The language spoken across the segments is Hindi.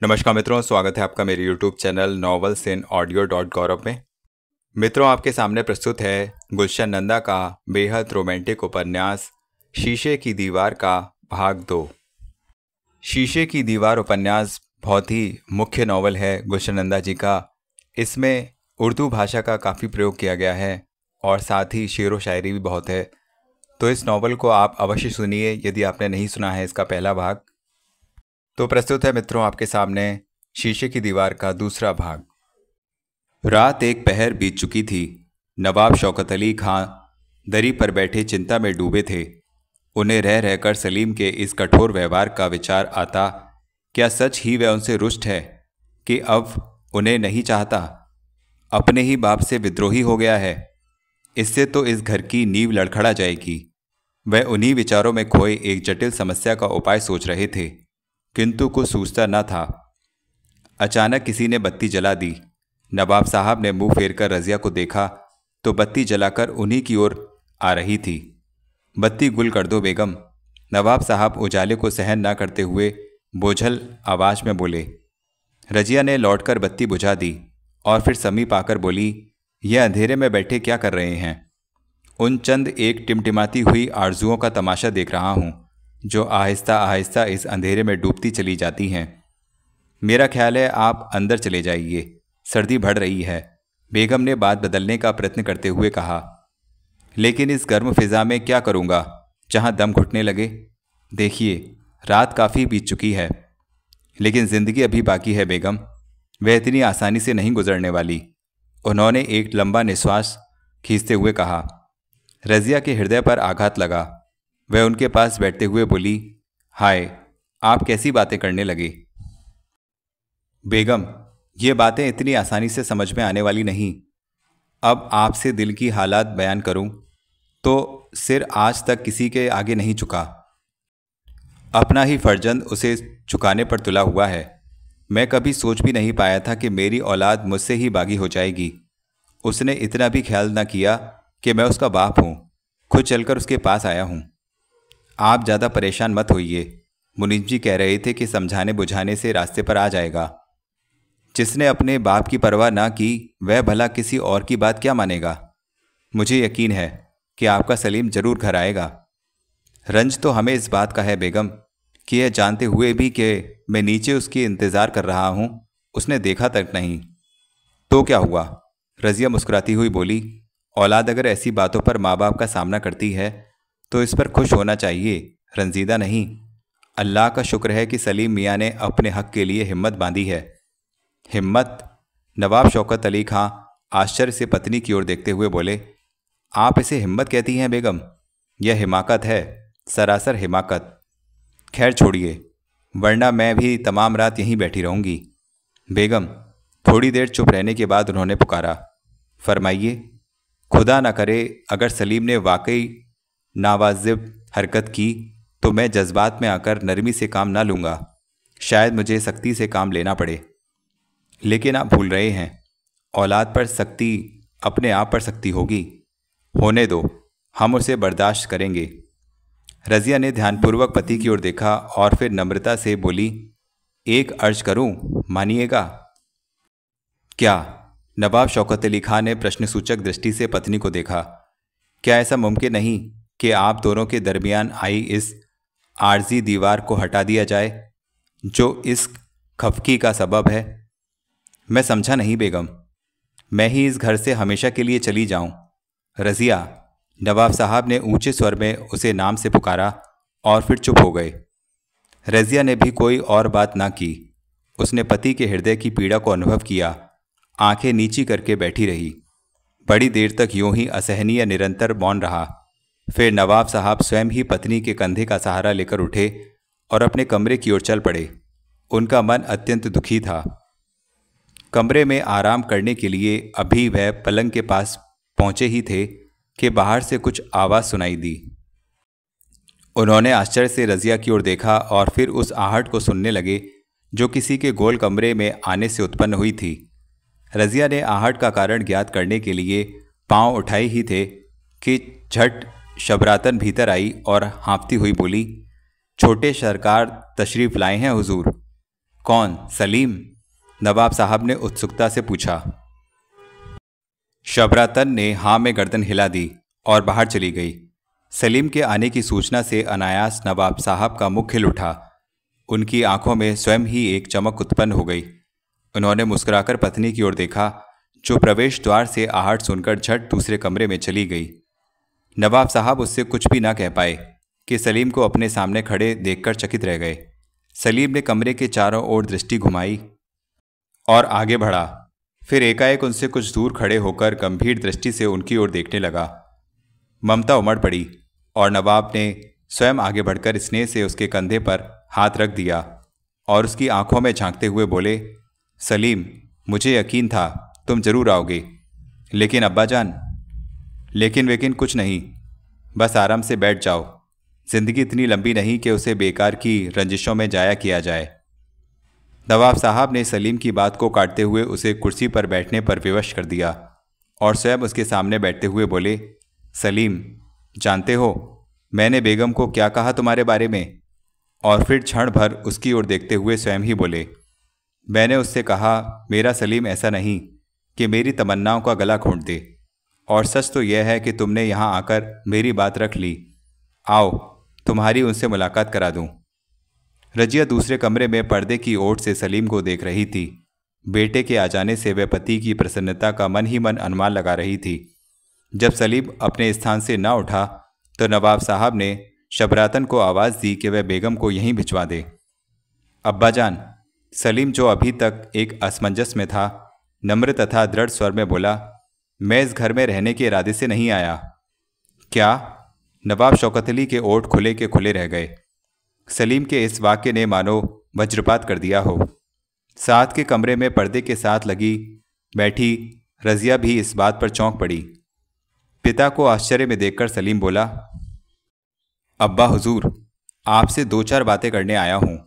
नमस्कार मित्रों, स्वागत है आपका मेरे YouTube channel novels in audio dot Gaurav में। मित्रों, आपके सामने प्रस्तुत है गुलशन नंदा का बेहद रोमांटिक उपन्यास शीशे की दीवार का भाग 2। शीशे की दीवार उपन्यास बहुत ही मुख्य नॉवल है गुलशन नंदा जी का। इसमें उर्दू भाषा का काफ़ी प्रयोग किया गया है और साथ ही शेर व शायरी भी बहुत है। तो इस नॉवल को आप अवश्य सुनिए यदि आपने नहीं सुना है इसका पहला भाग। तो प्रस्तुत है मित्रों आपके सामने शीशे की दीवार का दूसरा भाग। रात एक पहर बीत चुकी थी। नवाब शौकत अली खां दरी पर बैठे चिंता में डूबे थे। उन्हें रह रहकर सलीम के इस कठोर व्यवहार का विचार आता। क्या सच ही वह उनसे रुष्ट है कि अब उन्हें नहीं चाहता? अपने ही बाप से विद्रोही हो गया है। इससे तो इस घर की नींव लड़खड़ा जाएगी। वह उन्हीं विचारों में खोए एक जटिल समस्या का उपाय सोच रहे थे, किंतु कुछ सूझता न था। अचानक किसी ने बत्ती जला दी। नवाब साहब ने मुंह फेरकर रजिया को देखा तो बत्ती जलाकर उन्हीं की ओर आ रही थी। बत्ती गुल कर दो बेगम। नवाब साहब उजाले को सहन न करते हुए बोझल आवाज में बोले। रजिया ने लौटकर बत्ती बुझा दी और फिर समीप आकर बोली, यह अंधेरे में बैठे क्या कर रहे हैं? उन चंद एक टिमटिमाती हुई आरजुओं का तमाशा देख रहा हूँ जो आहिस्ता आहिस्ता इस अंधेरे में डूबती चली जाती हैं। मेरा ख्याल है आप अंदर चले जाइए, सर्दी बढ़ रही है, बेगम ने बात बदलने का प्रयत्न करते हुए कहा। लेकिन इस गर्म फिजा में क्या करूँगा जहाँ दम घुटने लगे? देखिए, रात काफ़ी बीत चुकी है, लेकिन ज़िंदगी अभी बाकी है बेगम। वह इतनी आसानी से नहीं गुजरने वाली। उन्होंने एक लंबा निश्वास खींचते हुए कहा। रजिया के हृदय पर आघात लगा। वह उनके पास बैठते हुए बोली, हाय, आप कैसी बातें करने लगे? बेगम, ये बातें इतनी आसानी से समझ में आने वाली नहीं। अब आपसे दिल की हालात बयान करूं तो सिर आज तक किसी के आगे नहीं झुका। अपना ही फर्जंद उसे झुकाने पर तुला हुआ है। मैं कभी सोच भी नहीं पाया था कि मेरी औलाद मुझसे ही बागी हो जाएगी। उसने इतना भी ख्याल न किया कि मैं उसका बाप हूँ। खुद चलकर उसके पास आया हूँ। आप ज़्यादा परेशान मत होइए। मुनीब जी कह रहे थे कि समझाने बुझाने से रास्ते पर आ जाएगा। जिसने अपने बाप की परवाह ना की वह भला किसी और की बात क्या मानेगा? मुझे यकीन है कि आपका सलीम जरूर घर आएगा। रंज तो हमें इस बात का है बेगम कि यह जानते हुए भी कि मैं नीचे उसकी इंतज़ार कर रहा हूँ, उसने देखा तक नहीं। तो क्या हुआ? रजिया मुस्कुराती हुई बोली, औलाद अगर ऐसी बातों पर माँ बाप का सामना करती है तो इस पर खुश होना चाहिए, रंजीदा नहीं। अल्लाह का शुक्र है कि सलीम मियाँ ने अपने हक के लिए हिम्मत बांधी है। हिम्मत? नवाब शौकत अली खां आश्चर्य से पत्नी की ओर देखते हुए बोले, आप इसे हिम्मत कहती हैं बेगम? यह हिमाकत है, सरासर हिमाकत। खैर छोड़िए, वरना मैं भी तमाम रात यहीं बैठी रहूंगी। बेगम, थोड़ी देर चुप रहने के बाद उन्होंने पुकारा, फरमाइए। खुदा न करे अगर सलीम ने वाकई नावाजिब हरकत की तो मैं जज्बात में आकर नरमी से काम ना लूँगा। शायद मुझे सख्ती से काम लेना पड़े। लेकिन आप भूल रहे हैं, औलाद पर सख्ती अपने आप पर सख्ती होगी। होने दो, हम उसे बर्दाश्त करेंगे। रजिया ने ध्यानपूर्वक पति की ओर देखा और फिर नम्रता से बोली, एक अर्ज करूं, मानिएगा? क्या? नवाब शौकत अली खां ने प्रश्नसूचक दृष्टि से पत्नी को देखा। क्या ऐसा मुमकिन नहीं कि आप दोनों के दरमियान आई इस आर्जी दीवार को हटा दिया जाए जो इस खफकी का सबब है? मैं समझा नहीं बेगम। मैं ही इस घर से हमेशा के लिए चली जाऊं? रजिया, नवाब साहब ने ऊंचे स्वर में उसे नाम से पुकारा और फिर चुप हो गए। रजिया ने भी कोई और बात ना की। उसने पति के हृदय की पीड़ा को अनुभव किया, आंखें नीची करके बैठी रही। बड़ी देर तक यूं ही असहनीय निरंतर मौन रहा। फिर नवाब साहब स्वयं ही पत्नी के कंधे का सहारा लेकर उठे और अपने कमरे की ओर चल पड़े। उनका मन अत्यंत दुखी था। कमरे में आराम करने के लिए अभी वह पलंग के पास पहुंचे ही थे कि बाहर से कुछ आवाज़ सुनाई दी। उन्होंने आश्चर्य से रजिया की ओर देखा और फिर उस आहट को सुनने लगे जो किसी के गोल कमरे में आने से उत्पन्न हुई थी। रजिया ने आहट का कारण ज्ञात करने के लिए पांव उठाए ही थे कि झट शबरातन भीतर आई और हाँफती हुई बोली, छोटे सरकार तशरीफ़ लाए हैं हुजूर। कौन, सलीम? नवाब साहब ने उत्सुकता से पूछा। शबरातन ने हाँ में गर्दन हिला दी और बाहर चली गई। सलीम के आने की सूचना से अनायास नवाब साहब का मुख खिल उठा। उनकी आंखों में स्वयं ही एक चमक उत्पन्न हो गई। उन्होंने मुस्कुराकर पत्नी की ओर देखा, जो प्रवेश द्वार से आहट सुनकर झट दूसरे कमरे में चली गई। नवाब साहब उससे कुछ भी ना कह पाए कि सलीम को अपने सामने खड़े देखकर चकित रह गए। सलीम ने कमरे के चारों ओर दृष्टि घुमाई और आगे बढ़ा। फिर एकाएक उनसे कुछ दूर खड़े होकर गंभीर दृष्टि से उनकी ओर देखने लगा। ममता उमड़ पड़ी और नवाब ने स्वयं आगे बढ़कर स्नेह से उसके कंधे पर हाथ रख दिया और उसकी आंखों में झांकते हुए बोले, सलीम, मुझे यकीन था तुम जरूर आओगे, लेकिन अब्बाजान। लेकिन वेकिन कुछ नहीं, बस आराम से बैठ जाओ। जिंदगी इतनी लंबी नहीं कि उसे बेकार की रंजिशों में जाया किया जाए। नवाब साहब ने सलीम की बात को काटते हुए उसे कुर्सी पर बैठने पर विवश कर दिया और स्वयं उसके सामने बैठते हुए बोले, सलीम, जानते हो मैंने बेगम को क्या कहा तुम्हारे बारे में? और फिर क्षण भर उसकी ओर देखते हुए स्वयं ही बोले, मैंने उससे कहा, मेरा सलीम ऐसा नहीं कि मेरी तमन्नाओं का गला घोंट दे, और सच तो यह है कि तुमने यहाँ आकर मेरी बात रख ली। आओ, तुम्हारी उनसे मुलाकात करा दूं। रजिया दूसरे कमरे में पर्दे की ओट से सलीम को देख रही थी। बेटे के आ जाने से वह पति की प्रसन्नता का मन ही मन अनुमान लगा रही थी। जब सलीम अपने स्थान से न उठा तो नवाब साहब ने शबरातन को आवाज़ दी कि वह बेगम को यहीं भिजवा दे। अब्बाजान, सलीम, जो अभी तक एक असमंजस में था, नम्र तथा दृढ़ स्वर में बोला, मैं इस घर में रहने के इरादे से नहीं आया। क्या? नवाब शौकत अली के ओठ खुले के खुले रह गए। सलीम के इस वाक्य ने मानो वज्रपात कर दिया हो। साथ के कमरे में पर्दे के साथ लगी बैठी रजिया भी इस बात पर चौंक पड़ी। पिता को आश्चर्य में देखकर सलीम बोला, अब्बा हुजूर, आपसे दो चार बातें करने आया हूँ।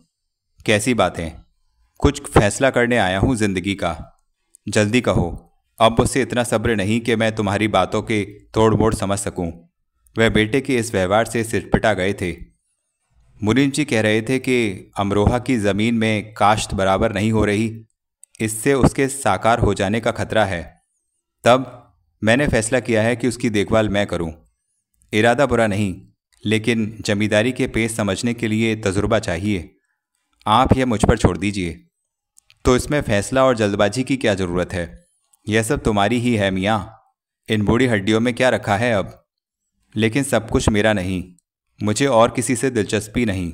कैसी बातें? कुछ फैसला करने आया हूँ जिंदगी का। जल्दी कहो, अब मुझसे इतना सब्र नहीं कि मैं तुम्हारी बातों के तोड़ मोड़ समझ सकूं। वह बेटे के इस व्यवहार से सिरपिटा गए थे। मुनीम जी कह रहे थे कि अमरोहा की ज़मीन में काश्त बराबर नहीं हो रही, इससे उसके साकार हो जाने का खतरा है। तब मैंने फैसला किया है कि उसकी देखभाल मैं करूं। इरादा बुरा नहीं, लेकिन जमींदारी के पेश समझने के लिए तजुर्बा चाहिए। आप यह मुझ पर छोड़ दीजिए। तो इसमें फैसला और जल्दबाजी की क्या ज़रूरत है? यह सब तुम्हारी ही है मियाँ। इन बूढ़ी हड्डियों में क्या रखा है अब? लेकिन सब कुछ मेरा नहीं, मुझे और किसी से दिलचस्पी नहीं।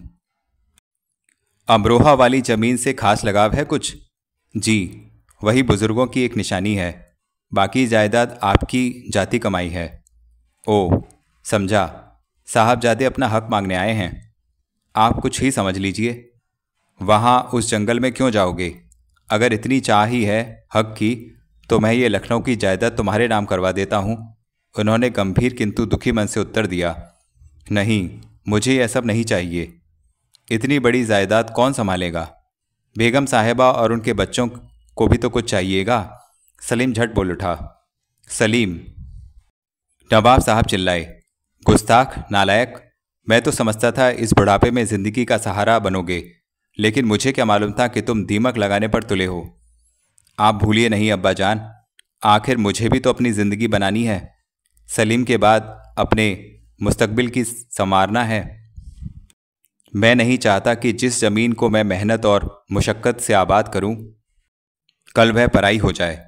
अमरोहा वाली ज़मीन से खास लगाव है कुछ? जी, वही बुज़ुर्गों की एक निशानी है। बाकी जायदाद आपकी जाति कमाई है। ओह, समझा। साहबजादे अपना हक मांगने आए हैं। आप कुछ ही समझ लीजिए। वहाँ उस जंगल में क्यों जाओगे? अगर इतनी चाह ही है हक की, तो मैं ये लखनऊ की जायदाद तुम्हारे नाम करवा देता हूँ। उन्होंने गंभीर किंतु दुखी मन से उत्तर दिया। नहीं, मुझे यह सब नहीं चाहिए। इतनी बड़ी जायदाद कौन संभालेगा? बेगम साहिबा और उनके बच्चों को भी तो कुछ चाहिएगा। सलीम झट बोल उठा। सलीम! नवाब साहब चिल्लाए। गुस्ताख, नालायक! मैं तो समझता था इस बुढ़ापे में जिंदगी का सहारा बनोगे, लेकिन मुझे क्या मालूम था कि तुम दीमक लगाने पर तुले हो। आप भूलिए नहीं अब्बा जान, आखिर मुझे भी तो अपनी ज़िंदगी बनानी है। सलीम के बाद अपने मुस्तकबिल की संवारना है। मैं नहीं चाहता कि जिस ज़मीन को मैं मेहनत और मुशक्क़त से आबाद करूं, कल वह पराई हो जाए।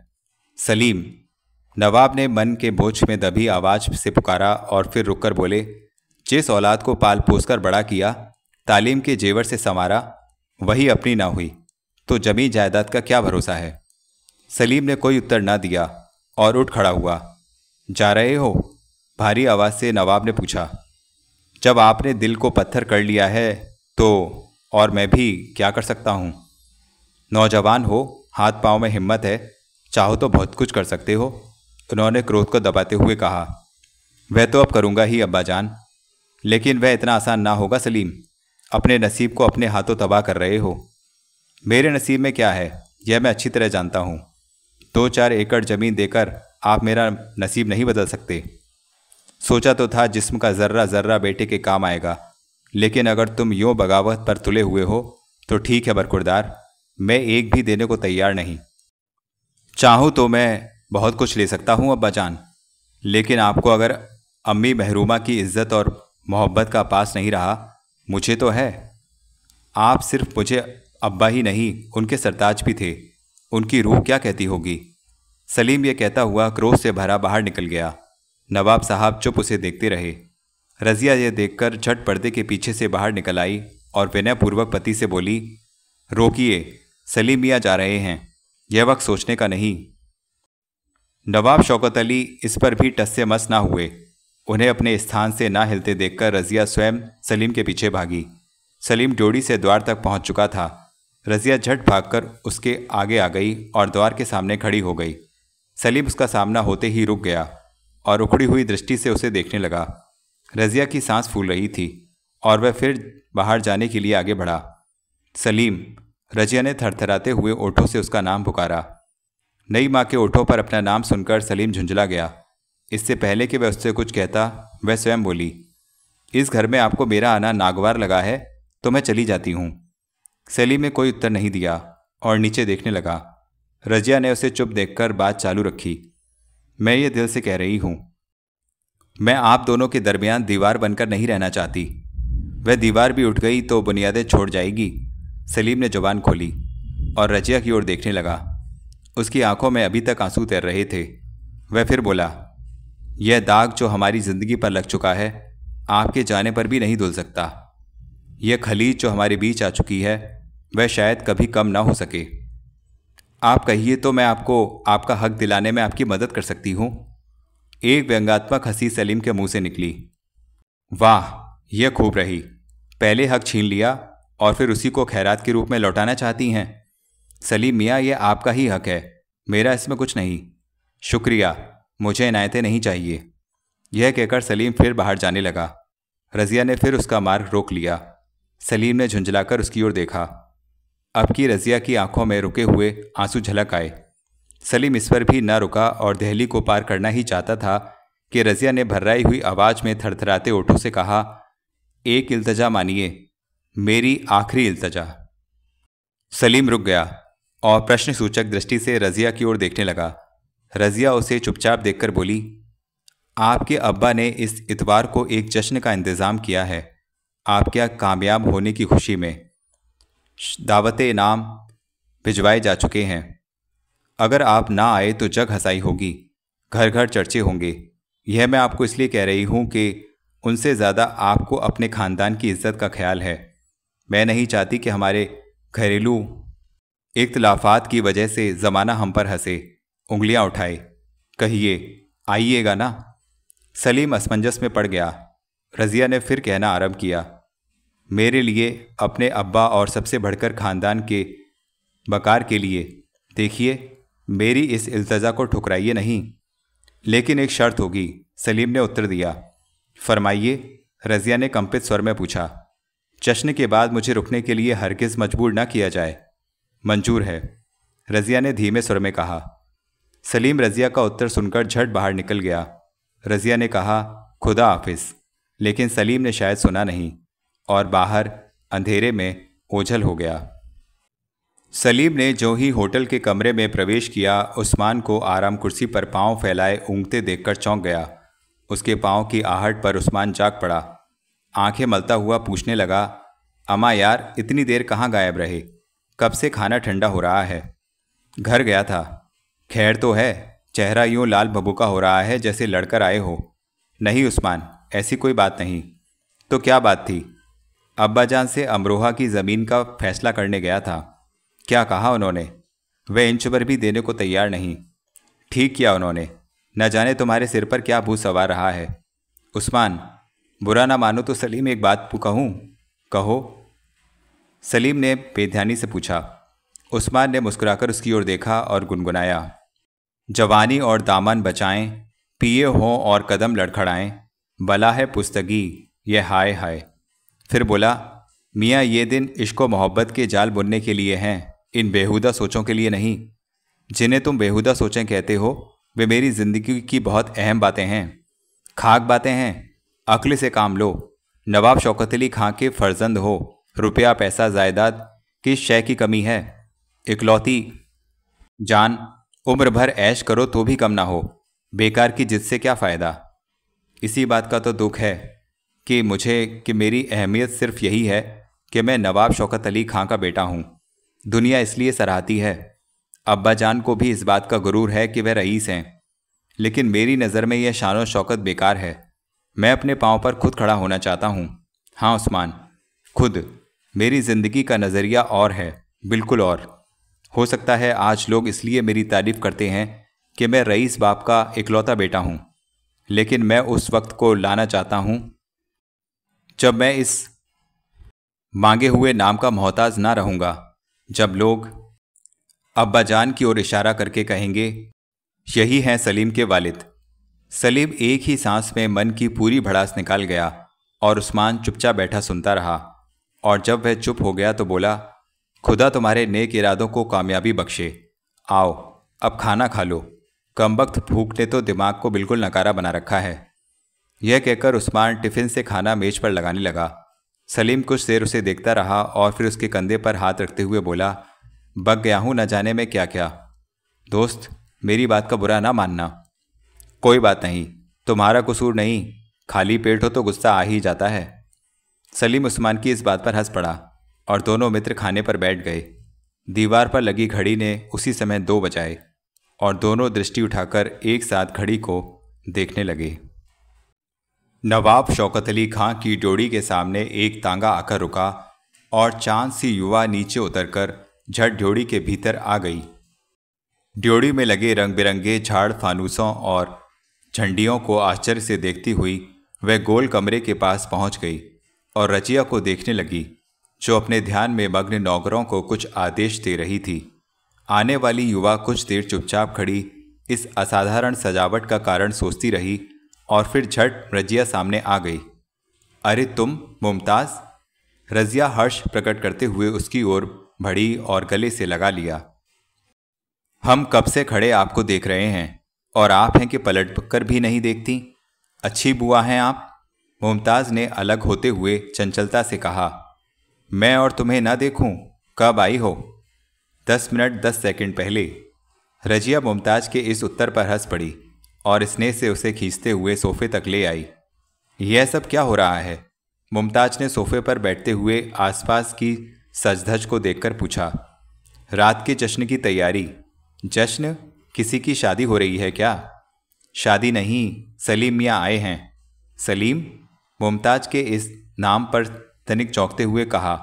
सलीम! नवाब ने मन के बोझ में दबी आवाज़ से पुकारा और फिर रुककर बोले, जिस औलाद को पाल पोस कर बड़ा किया, तालीम के जेवर से संवारा, वही अपनी ना हुई तो जमीन जायदाद का क्या भरोसा है? सलीम ने कोई उत्तर न दिया और उठ खड़ा हुआ। जा रहे हो? भारी आवाज़ से नवाब ने पूछा। जब आपने दिल को पत्थर कर लिया है तो और मैं भी क्या कर सकता हूँ? नौजवान हो, हाथ पाँव में हिम्मत है, चाहो तो बहुत कुछ कर सकते हो। उन्होंने क्रोध को दबाते हुए कहा। वह तो अब करूँगा ही अब्बा जान, लेकिन वह इतना आसान ना होगा सलीम। अपने नसीब को अपने हाथों तबाह कर रहे हो। मेरे नसीब में क्या है यह मैं अच्छी तरह जानता हूँ। 2-4 एकड़ ज़मीन देकर आप मेरा नसीब नहीं बदल सकते। सोचा तो था जिस्म का ज़र्रा ज़र्रा बेटे के काम आएगा, लेकिन अगर तुम यूँ बगावत पर तुले हुए हो तो ठीक है बरखुरदार, मैं एक भी देने को तैयार नहीं। चाहूँ तो मैं बहुत कुछ ले सकता हूँ अब्बा जान, लेकिन आपको अगर अम्मी महरूमा की इज्जत और मोहब्बत का पास नहीं रहा, मुझे तो है। आप सिर्फ मुझे अब्बा ही नहीं, उनके सरताज भी थे। उनकी रूह क्या कहती होगी। सलीम ये कहता हुआ क्रोध से भरा बाहर निकल गया। नवाब साहब चुप उसे देखते रहे। रज़िया ये देखकर झट पर्दे के पीछे से बाहर निकल आई और विनयपूर्वक पति से बोली, रोकिए, सलीम मियाँ जा रहे हैं, यह वक्त सोचने का नहीं। नवाब शौकत अली इस पर भी टस से मस ना हुए। उन्हें अपने स्थान से ना हिलते देखकर रज़िया स्वयं सलीम के पीछे भागी। सलीम ड्योढ़ी से द्वार तक पहुंच चुका था। रज़िया झट भागकर उसके आगे आ गई और द्वार के सामने खड़ी हो गई। सलीम उसका सामना होते ही रुक गया और उखड़ी हुई दृष्टि से उसे देखने लगा। रज़िया की सांस फूल रही थी और वह फिर बाहर जाने के लिए आगे बढ़ा। सलीम, रज़िया ने थरथराते हुए ओठों से उसका नाम पुकारा। नई माँ के ओठों पर अपना नाम सुनकर सलीम झुंझला गया। इससे पहले कि वह उससे कुछ कहता, वह स्वयं बोली, इस घर में आपको मेरा आना नागवार लगा है तो मैं चली जाती हूँ। सलीम ने कोई उत्तर नहीं दिया और नीचे देखने लगा। रज़िया ने उसे चुप देखकर बात चालू रखी। मैं ये दिल से कह रही हूँ, मैं आप दोनों के दरमियान दीवार बनकर नहीं रहना चाहती। वह दीवार भी उठ गई तो बुनियादें छोड़ जाएगी। सलीम ने जुबान खोली और रज़िया की ओर देखने लगा। उसकी आंखों में अभी तक आंसू तैर रहे थे। वह फिर बोला, यह दाग जो हमारी ज़िंदगी पर लग चुका है, आपके जाने पर भी नहीं धुल सकता। यह खलीज जो हमारे बीच आ चुकी है, वह शायद कभी कम ना हो सके। आप कहिए तो मैं आपको आपका हक दिलाने में आपकी मदद कर सकती हूँ। एक व्यंग्यात्मक हंसी सलीम के मुंह से निकली। वाह, यह खूब रही। पहले हक छीन लिया और फिर उसी को खैरात के रूप में लौटाना चाहती हैं। सलीम मियाँ, यह आपका ही हक है, मेरा इसमें कुछ नहीं। शुक्रिया, मुझे इनायतें नहीं चाहिए। यह कहकर सलीम फिर बाहर जाने लगा। रज़िया ने फिर उसका मार्ग रोक लिया। सलीम ने झुंझलाकर उसकी ओर देखा। अब की रज़िया की आंखों में रुके हुए आंसू झलक आए। सलीम इस पर भी न रुका और दहली को पार करना ही चाहता था कि रज़िया ने भर्राई हुई आवाज़ में थरथराते ओठों से कहा, एक इल्तजा मानिए, मेरी आखिरी इल्तजा। सलीम रुक गया और प्रश्नसूचक दृष्टि से रज़िया की ओर देखने लगा। रज़िया उसे चुपचाप देखकर बोली, आपके अब्बा ने इस इतवार को एक जश्न का इंतज़ाम किया है, आपके कामयाब होने की खुशी में। दावते इनाम भिजवाए जा चुके हैं। अगर आप ना आए तो जग हंसाई होगी, घर घर चर्चे होंगे। यह मैं आपको इसलिए कह रही हूँ कि उनसे ज़्यादा आपको अपने ख़ानदान की इज्जत का ख्याल है। मैं नहीं चाहती कि हमारे घरेलू इख्तलाफात की वजह से ज़माना हम पर हंसे, उंगलियां उठाए। कहिए, आइएगा ना। सलीम असमंजस में पड़ गया। रज़िया ने फिर कहना आरंभ किया, मेरे लिए, अपने अब्बा और सबसे बढ़कर ख़ानदान के बकार के लिए, देखिए, मेरी इस इल्तजा को ठुकराइए नहीं। लेकिन एक शर्त होगी, सलीम ने उत्तर दिया। फरमाइए, रज़िया ने कंपित स्वर में पूछा। जश्न के बाद मुझे रुकने के लिए हरगिज़ मजबूर न किया जाए। मंजूर है, रज़िया ने धीमे स्वर में कहा। सलीम रज़िया का उत्तर सुनकर झट बाहर निकल गया। रज़िया ने कहा, खुदा हाफिज़, लेकिन सलीम ने शायद सुना नहीं और बाहर अंधेरे में ओझल हो गया। सलीम ने जो ही होटल के कमरे में प्रवेश किया, उस्मान को आराम कुर्सी पर पांव फैलाए ऊँघते देखकर चौंक गया। उसके पांव की आहट पर उस्मान जाग पड़ा। आंखें मलता हुआ पूछने लगा, अम्मा यार, इतनी देर कहाँ गायब रहे? कब से खाना ठंडा हो रहा है? घर गया था। खैर तो है? चेहरा यूँ लाल भभूका हो रहा है जैसे लड़कर आए हो। नहीं उस्मान, ऐसी कोई बात नहीं। तो क्या बात थी? अब्बाजान से अमरोहा की ज़मीन का फैसला करने गया था। क्या कहा उन्होंने? वे इंच भर भी देने को तैयार नहीं। ठीक किया उन्होंने। न जाने तुम्हारे सिर पर क्या भूत सवार रहा है। उस्मान, बुरा ना मानो तो सलीम एक बात कहूँ? कहो। सलीम ने बेध्यानी से पूछा। उस्मान ने मुस्कुराकर उसकी ओर देखा और गुनगुनाया, जवानी और दामन बचाएं, पिए हों और कदम लड़खड़ाएं, बला है पुस्तगी ये हाय हाय। फिर बोला, मियाँ ये दिन इश्क व मोहब्बत के जाल बुनने के लिए हैं, इन बेहुदा सोचों के लिए नहीं। जिन्हें तुम बेहुदा सोचें कहते हो, वे मेरी ज़िंदगी की बहुत अहम बातें हैं, खाक बातें हैं। अक्ल से काम लो। नवाब शौकत अली खां के फर्जंद हो। रुपया पैसा जायदाद किस शय की कमी है? इकलौती जान, उम्र भर ऐश करो तो भी कम ना हो। बेकार की जिद से क्या फ़ायदा। इसी बात का तो दुख है कि मेरी अहमियत सिर्फ यही है कि मैं नवाब शौकत अली खां का बेटा हूँ। दुनिया इसलिए सराहती है। अब्बा जान को भी इस बात का गुरूर है कि वह रईस हैं, लेकिन मेरी नज़र में यह शान और शौकत बेकार है। मैं अपने पाँव पर खुद खड़ा होना चाहता हूँ। हाँ उस्मान, खुद। मेरी ज़िंदगी का नज़रिया और है, बिल्कुल और। हो सकता है आज लोग इसलिए मेरी तारीफ़ करते हैं कि मैं रईस बाप का इकलौता बेटा हूँ, लेकिन मैं उस वक्त को लाना चाहता हूँ जब मैं इस मांगे हुए नाम का मोहताज ना रहूँगा, जब लोग अब्बा जान की ओर इशारा करके कहेंगे, यही हैं सलीम के वालिद। सलीम एक ही सांस में मन की पूरी भड़ास निकाल गया और उस्मान चुपचाप बैठा सुनता रहा। और जब वह चुप हो गया तो बोला, खुदा तुम्हारे नेक इरादों को कामयाबी बख्शे। आओ अब खाना खा लो। कमबख्त भूख ने तो दिमाग को बिल्कुल नकारा बना रखा है। यह कहकर उस्मान टिफ़िन से खाना मेज पर लगाने लगा। सलीम कुछ देर उसे देखता रहा और फिर उसके कंधे पर हाथ रखते हुए बोला, बक गया हूँ न जाने में क्या क्या। दोस्त, मेरी बात का बुरा ना मानना। कोई बात नहीं, तुम्हारा कसूर नहीं, खाली पेट हो तो गुस्सा आ ही जाता है। सलीम उस्मान की इस बात पर हंस पड़ा और दोनों मित्र खाने पर बैठ गए। दीवार पर लगी घड़ी ने उसी समय 2 बजाए और दोनों दृष्टि उठाकर एक साथ घड़ी को देखने लगे। नवाब शौकत अली खां की ड्योढ़ी के सामने एक तांगा आकर रुका और चांद सी युवा नीचे उतरकर झट ड्योढ़ी के भीतर आ गई। ड्योढ़ी में लगे रंग बिरंगे झाड़ फानूसों और झंडियों को आश्चर्य से देखती हुई वह गोल कमरे के पास पहुंच गई और रजिया को देखने लगी, जो अपने ध्यान में मग्न नौकरों को कुछ आदेश दे रही थी। आने वाली युवा कुछ देर चुपचाप खड़ी इस असाधारण सजावट का कारण सोचती रही और फिर झट रजिया सामने आ गई। अरे तुम मुमताज़! रजिया हर्ष प्रकट करते हुए उसकी ओर बढ़ी और गले से लगा लिया। हम कब से खड़े आपको देख रहे हैं और आप हैं कि पलट कर भी नहीं देखती। अच्छी बुआ हैं आप। मुमताज़ ने अलग होते हुए चंचलता से कहा, मैं और तुम्हें ना देखूं, कब आई हो? 10 मिनट 10 सेकंड पहले। रजिया मुमताज़ के इस उत्तर पर हंस पड़ी और स्नेह से उसे खींचते हुए सोफे तक ले आई। यह सब क्या हो रहा है? मुमताज़ ने सोफे पर बैठते हुए आसपास की सजधज को देखकर पूछा। रात के जश्न की तैयारी। जश्न? किसी की शादी हो रही है क्या? शादी नहीं, सलीम मियाँ आए हैं। सलीम? मुमताज़ के इस नाम पर तनिक चौंकते हुए कहा।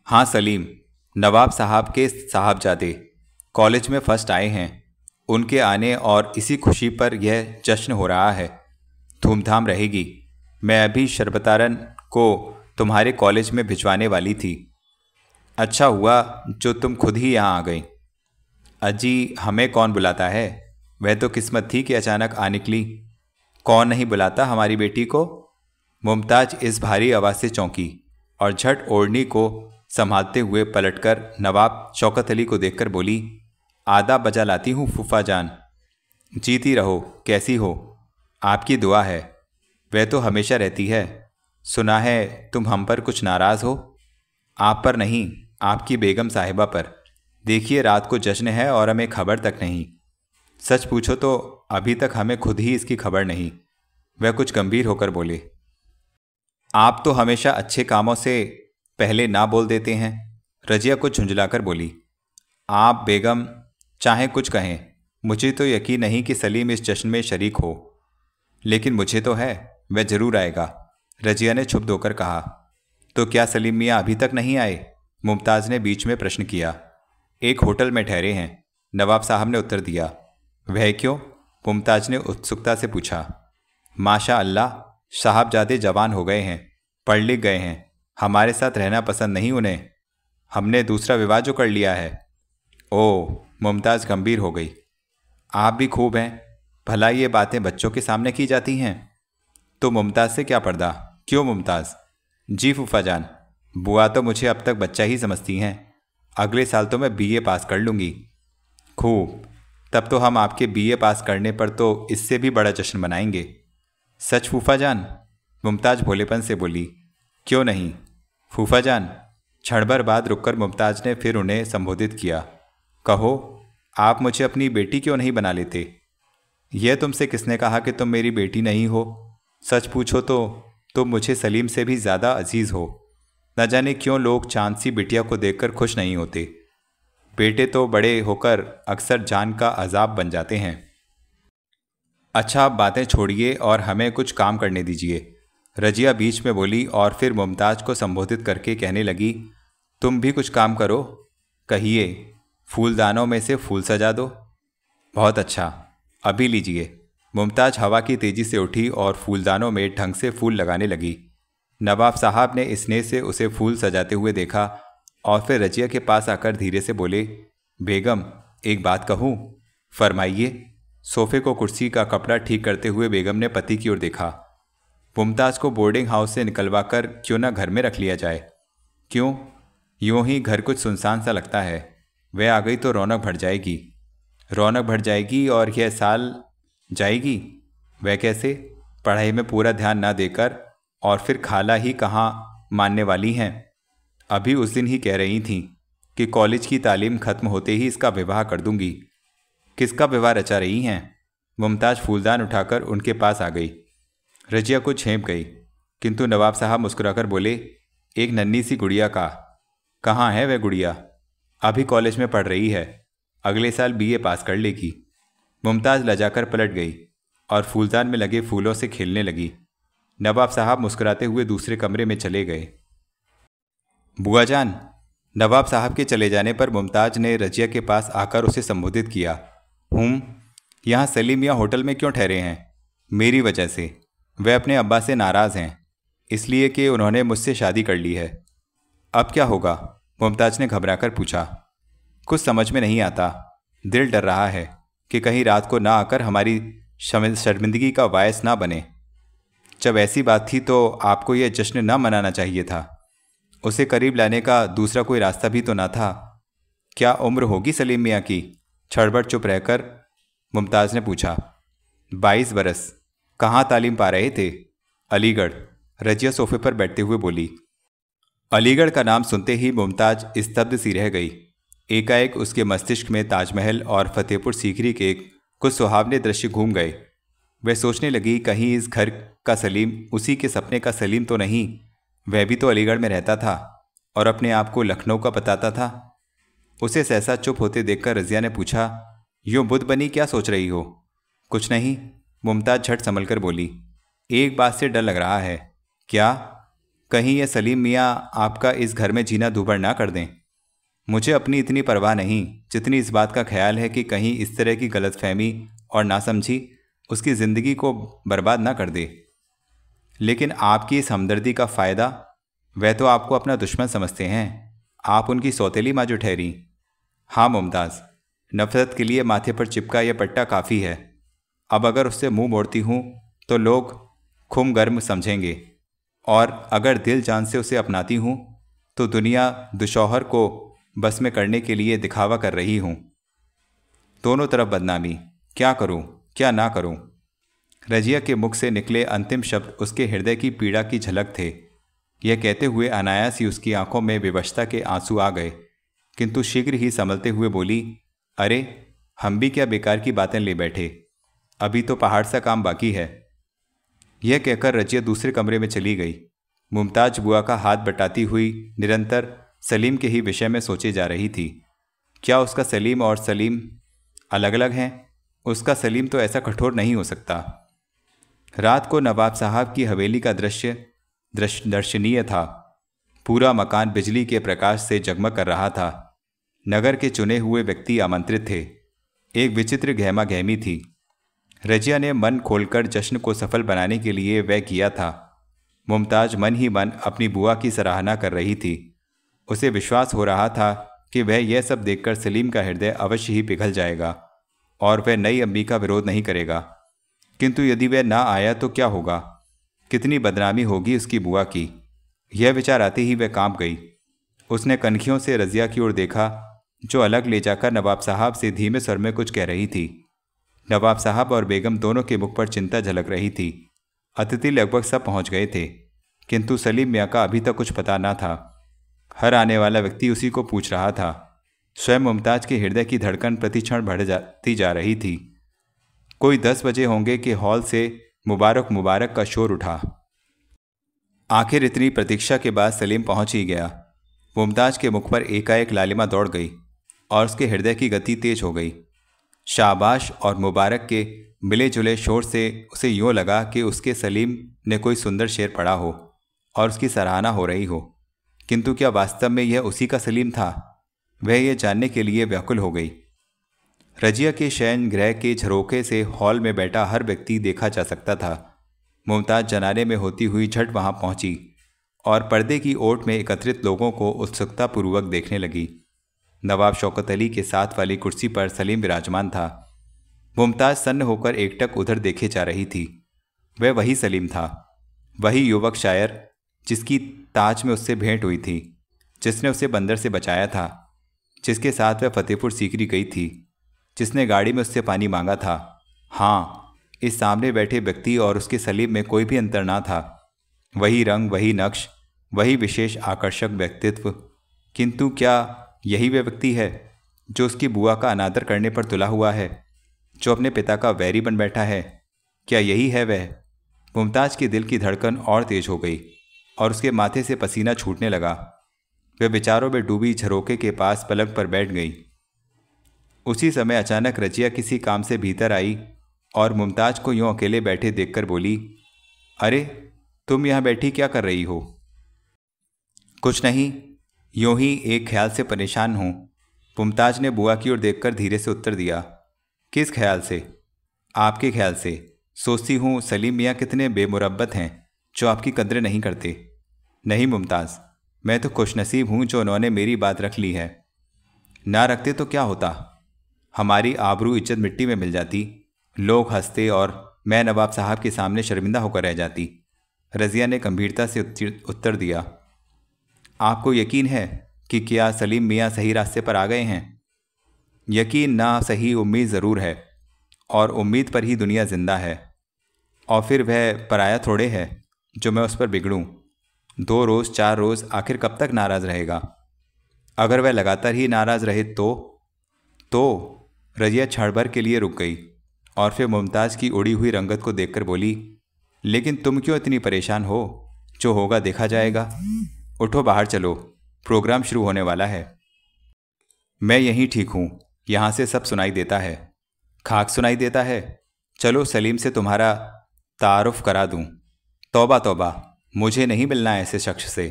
हाँ सलीम, नवाब साहब के साहबजादे, कॉलेज में फर्स्ट आए हैं। उनके आने और इसी खुशी पर यह जश्न हो रहा है। धूमधाम रहेगी। मैं अभी शरबतारन को तुम्हारे कॉलेज में भिजवाने वाली थी। अच्छा हुआ जो तुम खुद ही यहाँ आ गई। अजी, हमें कौन बुलाता है? वह तो किस्मत थी कि अचानक आ निकली। कौन नहीं बुलाता हमारी बेटी को? मुमताज़ इस भारी आवाज़ से चौंकी और झट ओढ़नी को संभालते हुए पलटकर नवाब शौकत अली को देखकर बोली, आधा बजा लाती हूँ फूफा जान। जीती रहो। कैसी हो? आपकी दुआ है। वह तो हमेशा रहती है। सुना है तुम हम पर कुछ नाराज़ हो। आप पर नहीं, आपकी बेगम साहिबा पर। देखिए रात को जश्न है और हमें खबर तक नहीं। सच पूछो तो अभी तक हमें खुद ही इसकी खबर नहीं। वह कुछ गंभीर होकर बोले। आप तो हमेशा अच्छे कामों से पहले ना बोल देते हैं। रजिया कुछ झुंझलाकर बोली। आप बेगम चाहे कुछ कहें, मुझे तो यकीन नहीं कि सलीम इस जश्न में शरीक हो, लेकिन मुझे तो है, वह जरूर आएगा। रजिया ने छुप धोकर कहा। तो क्या सलीम मियाँ अभी तक नहीं आए? मुमताज़ ने बीच में प्रश्न किया। एक होटल में ठहरे हैं, नवाब साहब ने उत्तर दिया। वह क्यों? मुमताज़ ने उत्सुकता से पूछा। माशा अल्लाह, साहबजादे जवान हो गए हैं, पढ़ लिख गए हैं। हमारे साथ रहना पसंद नहीं उन्हें। हमने दूसरा विवाह जो कर लिया है। ओह, मुमताज़ गंभीर हो गई। आप भी खूब हैं। भला ये बातें बच्चों के सामने की जाती हैं? तो मुमताज़ से क्या पर्दा? क्यों मुमताज़? जी फूफा जान, बुआ तो मुझे अब तक बच्चा ही समझती हैं। अगले साल तो मैं बीए पास कर लूँगी। खूब, तब तो हम आपके बीए पास करने पर तो इससे भी बड़ा जश्न मनाएंगे। सच फूफा जान? मुमताज़ भोलेपन से बोली। क्यों नहीं फूफा जान, क्षण भर बाद रुककर मुमताज ने फिर उन्हें संबोधित किया। कहो, आप मुझे अपनी बेटी क्यों नहीं बना लेते? यह तुमसे किसने कहा कि तुम मेरी बेटी नहीं हो? सच पूछो तो तुम मुझे सलीम से भी ज़्यादा अजीज़ हो। न जाने क्यों लोग चांद सी बिटिया को देखकर खुश नहीं होते। बेटे तो बड़े होकर अक्सर जान का अजाब बन जाते हैं। अच्छा, आप बातें छोड़िए और हमें कुछ काम करने दीजिए, रजिया बीच में बोली और फिर मुमताज को संबोधित करके कहने लगी, तुम भी कुछ काम करो। कहिए, फूलदानों में से फूल सजा दो। बहुत अच्छा, अभी लीजिए। मुमताज हवा की तेजी से उठी और फूलदानों में ढंग से फूल लगाने लगी। नवाब साहब ने स्नेह से उसे फूल सजाते हुए देखा और फिर रजिया के पास आकर धीरे से बोले, बेगम, एक बात कहूँ? फरमाइए। सोफे को कुर्सी का कपड़ा ठीक करते हुए बेगम ने पति की ओर देखा। मुमताज को बोर्डिंग हाउस से निकलवा कर क्यों ना घर में रख लिया जाए? क्यों? यूं ही घर कुछ सुनसान सा लगता है। वह आ गई तो रौनक बढ़ जाएगी। रौनक बढ़ जाएगी और यह साल जाएगी। वह कैसे? पढ़ाई में पूरा ध्यान ना देकर, और फिर खाला ही कहाँ मानने वाली हैं। अभी उस दिन ही कह रही थीं कि कॉलेज की तालीम खत्म होते ही इसका विवाह कर दूंगी। किसका विवाह रचा रही हैं? मुमताज फूलदान उठाकर उनके पास आ गई। रजिया को झेंप गई, किंतु नवाब साहब मुस्कुराकर बोले, एक नन्ही सी गुड़िया का। कहाँ है वह गुड़िया? अभी कॉलेज में पढ़ रही है, अगले साल बीए पास कर लेगी। मुमताज लजाकर पलट गई और फूलदान में लगे फूलों से खेलने लगी। नवाब साहब मुस्कुराते हुए दूसरे कमरे में चले गए। बुआ जान। नवाब साहब के चले जाने पर मुमताज ने रजिया के पास आकर उसे संबोधित किया। यहाँ सलीम मियाँ होटल में क्यों ठहरे हैं? मेरी वजह से। वह अपने अब्बा से नाराज़ हैं, इसलिए कि उन्होंने मुझसे शादी कर ली है। अब क्या होगा? मुमताज ने घबराकर पूछा। कुछ समझ में नहीं आता। दिल डर रहा है कि कहीं रात को ना आकर हमारी शर्मिंदगी का बायस ना बने। जब ऐसी बात थी तो आपको यह जश्न ना मनाना चाहिए था। उसे करीब लाने का दूसरा कोई रास्ता भी तो ना था। क्या उम्र होगी सलीम मियाँ की? क्षणभर चुप रहकर मुमताज़ ने पूछा। 22 बरस। कहाँ तालीम पा रहे थे? अलीगढ़। रजिया सोफे पर बैठते हुए बोली। अलीगढ़ का नाम सुनते ही मुमताज स्तब्ध सी रह गई। एकाएक उसके मस्तिष्क में ताजमहल और फतेहपुर सीकरी के कुछ सुहावने दृश्य घूम गए। वह सोचने लगी, कहीं इस घर का सलीम उसी के सपने का सलीम तो नहीं? वह भी तो अलीगढ़ में रहता था और अपने आप को लखनऊ का बताता था। उसे सहसा चुप होते देखकर रजिया ने पूछा, यूँ बुद्ध बनी क्या सोच रही हो? कुछ नहीं, मुमताज झट संभल कर बोली। एक बात से डर लग रहा है। क्या? कहीं यह सलीम मियाँ आपका इस घर में जीना दूभर ना कर दें। मुझे अपनी इतनी परवाह नहीं जितनी इस बात का ख्याल है कि कहीं इस तरह की गलतफहमी और नासमझी उसकी ज़िंदगी को बर्बाद ना कर दे। लेकिन आपकी इस हमदर्दी का फ़ायदा? वह तो आपको अपना दुश्मन समझते हैं। आप उनकी सौतेली माँ जो ठहरी। हाँ मुमताज़, नफ़रत के लिए माथे पर चिपका यह पट्टा काफ़ी है। अब अगर उससे मुंह मोड़ती हूँ तो लोग खुम गर्म समझेंगे, और अगर दिल जान से उसे अपनाती हूँ तो दुनिया दुशौहर को बस में करने के लिए दिखावा कर रही हूँ। दोनों तरफ बदनामी। क्या करूँ, क्या ना करूँ? रजिया के मुख से निकले अंतिम शब्द उसके हृदय की पीड़ा की झलक थे। यह कहते हुए अनायास ही उसकी आंखों में विवशता के आंसू आ गए, किंतु शीघ्र ही संभलते हुए बोली, अरे हम भी क्या बेकार की बातें ले बैठे, अभी तो पहाड़ सा काम बाकी है। यह कहकर रजिया दूसरे कमरे में चली गई। मुमताज बुआ का हाथ बटाती हुई निरंतर सलीम के ही विषय में सोचे जा रही थी। क्या उसका सलीम और सलीम अलग अलग हैं? उसका सलीम तो ऐसा कठोर नहीं हो सकता। रात को नवाब साहब की हवेली का दृश्य दर्शनीय था। पूरा मकान बिजली के प्रकाश से जगमग कर रहा था। नगर के चुने हुए व्यक्ति आमंत्रित थे। एक विचित्र गहमा गहमी थी। रजिया ने मन खोलकर जश्न को सफल बनाने के लिए वह किया था। मुमताज मन ही मन अपनी बुआ की सराहना कर रही थी। उसे विश्वास हो रहा था कि वह यह सब देखकर सलीम का हृदय अवश्य ही पिघल जाएगा और वह नई अम्मी का विरोध नहीं करेगा। किंतु यदि वह ना आया तो क्या होगा? कितनी बदनामी होगी उसकी बुआ की। यह विचार आते ही वह कांप गई। उसने कनखियों से रजिया की ओर देखा, जो अलग ले जाकर नवाब साहब से धीमे स्वर में कुछ कह रही थी। नवाब साहब और बेगम दोनों के मुख पर चिंता झलक रही थी। अतिथि लगभग सब पहुंच गए थे, किंतु सलीम मियाँ का अभी तक कुछ पता न था। हर आने वाला व्यक्ति उसी को पूछ रहा था। स्वयं मुमताज के हृदय की धड़कन प्रतिक्षण बढ़ जाती जा रही थी। कोई 10 बजे होंगे कि हॉल से मुबारक मुबारक का शोर उठा। आखिर इतनी प्रतीक्षा के बाद सलीम पहुंच ही गया। मुमताज के मुख पर एकाएक लालिमा दौड़ गई और उसके हृदय की गति तेज हो गई। शाबाश और मुबारक के मिले जुले शोर से उसे यूँ लगा कि उसके सलीम ने कोई सुंदर शेर पढ़ा हो और उसकी सराहना हो रही हो। किंतु क्या वास्तव में यह उसी का सलीम था? वह यह जानने के लिए व्याकुल हो गई। रजिया के शयन गृह के झरोखे से हॉल में बैठा हर व्यक्ति देखा जा सकता था। मुमताज जनाने में होती हुई झट वहां पहुंची और पर्दे की ओट में एकत्रित लोगों को उत्सुकतापूर्वक देखने लगी। नवाब शौकत अली के साथ वाली कुर्सी पर सलीम विराजमान था। मुमताज सन्न होकर एकटक उधर देखे जा रही थी। वह वही सलीम था, वही युवक शायर जिसकी ताज में उससे भेंट हुई थी, जिसने उसे बंदर से बचाया था, जिसके साथ वह फतेहपुर सीकरी गई थी, जिसने गाड़ी में उससे पानी मांगा था। हाँ, इस सामने बैठे व्यक्ति और उसके सलीम में कोई भी अंतर ना था। वही रंग, वही नक्श, वही विशेष आकर्षक व्यक्तित्व। किंतु क्या यही वह व्यक्ति है जो उसकी बुआ का अनादर करने पर तुला हुआ है, जो अपने पिता का वैरी बन बैठा है? क्या यही है वह? मुमताज के दिल की धड़कन और तेज हो गई और उसके माथे से पसीना छूटने लगा। वह विचारों में डूबी झरोके के पास पलंग पर बैठ गई। उसी समय अचानक रजिया किसी काम से भीतर आई और मुमताज को यूं अकेले बैठे देखकर बोली, अरे तुम यहाँ बैठी क्या कर रही हो? कुछ नहीं, यूं ही एक ख्याल से परेशान हूँ। मुमताज ने बुआ की ओर देखकर धीरे से उत्तर दिया। किस ख्याल से? आपके ख्याल से। सोचती हूँ सलीम मियाँ कितने बेमुरब्बत हैं जो आपकी कदरें नहीं करते। नहीं मुमताज़, मैं तो खुशनसीब हूँ जो उन्होंने मेरी बात रख ली है। ना रखते तो क्या होता, हमारी आबरू इज्जत मिट्टी में मिल जाती, लोग हंसते और मैं नवाब साहब के सामने शर्मिंदा होकर रह जाती। रजिया ने गंभीरता से उत्तर दिया। आपको यकीन है कि क्या सलीम मियाँ सही रास्ते पर आ गए हैं? यकीन ना सही, उम्मीद ज़रूर है, और उम्मीद पर ही दुनिया जिंदा है। और फिर वह पराया थोड़े है जो मैं उस पर बिगड़ूं। 2 रोज़ 4 रोज़ आखिर कब तक नाराज़ रहेगा? अगर वह लगातार ही नाराज़ रहे तो रजिया क्षण भर के लिए रुक गई और फिर मुमताज़ की उड़ी हुई रंगत को देखकर बोली, लेकिन तुम क्यों इतनी परेशान हो? जो होगा देखा जाएगा। उठो, बाहर चलो, प्रोग्राम शुरू होने वाला है। मैं यहीं ठीक हूँ, यहाँ से सब सुनाई देता है। खाक सुनाई देता है? चलो सलीम से तुम्हारा तारुफ करा दूँ। तौबा तौबा, मुझे नहीं मिलना ऐसे शख्स से।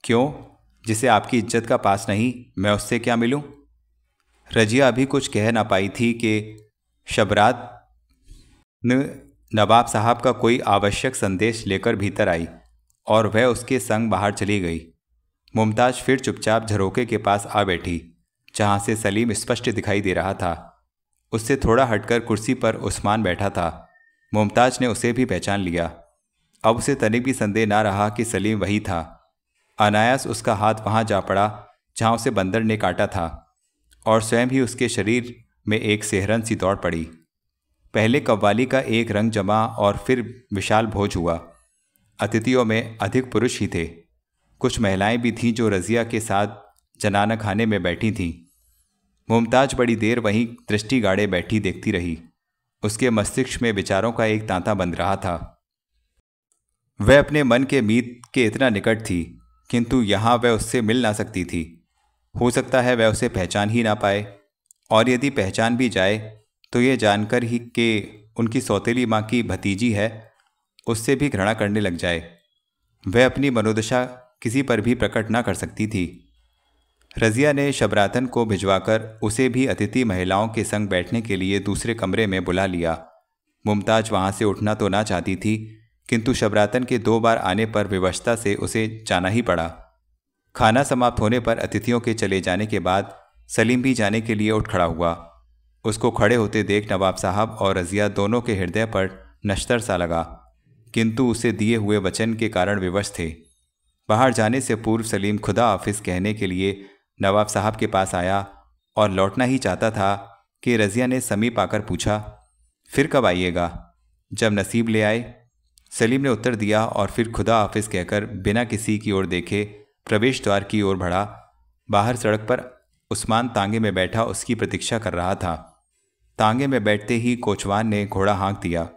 क्यों? जिसे आपकी इज्जत का पास नहीं, मैं उससे क्या मिलूँ? रजिया अभी कुछ कह ना पाई थी कि शबरात नवाब साहब का कोई आवश्यक संदेश लेकर भीतर आई और वह उसके संग बाहर चली गई। मुमताज फिर चुपचाप झरोके के पास आ बैठी, जहाँ से सलीम स्पष्ट दिखाई दे रहा था। उससे थोड़ा हटकर कुर्सी पर उस्मान बैठा था। मुमताज ने उसे भी पहचान लिया। अब उसे तनिक भी संदेह ना रहा कि सलीम वही था। अनायास उसका हाथ वहाँ जा पड़ा जहाँ उसे बंदर ने काटा था और स्वयं ही उसके शरीर में एक सेहरन सी दौड़ पड़ी। पहले कव्वाली का एक रंग जमा और फिर विशाल भोज हुआ। अतिथियों में अधिक पुरुष ही थे। कुछ महिलाएं भी थीं जो रजिया के साथ जनाना खाने में बैठी थीं। मुमताज बड़ी देर वहीं दृष्टि गाड़े बैठी देखती रही। उसके मस्तिष्क में विचारों का एक तांता बंध रहा था। वह अपने मन के मीत के इतना निकट थी, किंतु यहाँ वह उससे मिल ना सकती थी। हो सकता है वह उसे पहचान ही ना पाए, और यदि पहचान भी जाए तो ये जानकर ही कि उनकी सौतेली माँ की भतीजी है, उससे भी घृणा करने लग जाए। वह अपनी मनोदशा किसी पर भी प्रकट ना कर सकती थी। रजिया ने शबरातन को भिजवाकर उसे भी अतिथि महिलाओं के संग बैठने के लिए दूसरे कमरे में बुला लिया। मुमताज वहाँ से उठना तो ना चाहती थी, किंतु शबरातन के 2 बार आने पर विवशता से उसे जाना ही पड़ा। खाना समाप्त होने पर अतिथियों के चले जाने के बाद सलीम भी जाने के लिए उठ खड़ा हुआ। उसको खड़े होते देख नवाब साहब और रजिया दोनों के हृदय पर नश्तर सा लगा, किंतु उसे दिए हुए वचन के कारण विवश थे। बाहर जाने से पूर्व सलीम खुदा हाफिज कहने के लिए नवाब साहब के पास आया और लौटना ही चाहता था कि रजिया ने समीप आकर पूछा, फिर कब आइएगा? जब नसीब ले आए, सलीम ने उत्तर दिया और फिर खुदा हाफिज कहकर बिना किसी की ओर देखे प्रवेश द्वार की ओर बढ़ा। बाहर सड़क पर उस्मान तांगे में बैठा उसकी प्रतीक्षा कर रहा था। तांगे में बैठते ही कोचवान ने घोड़ा हाँक दिया।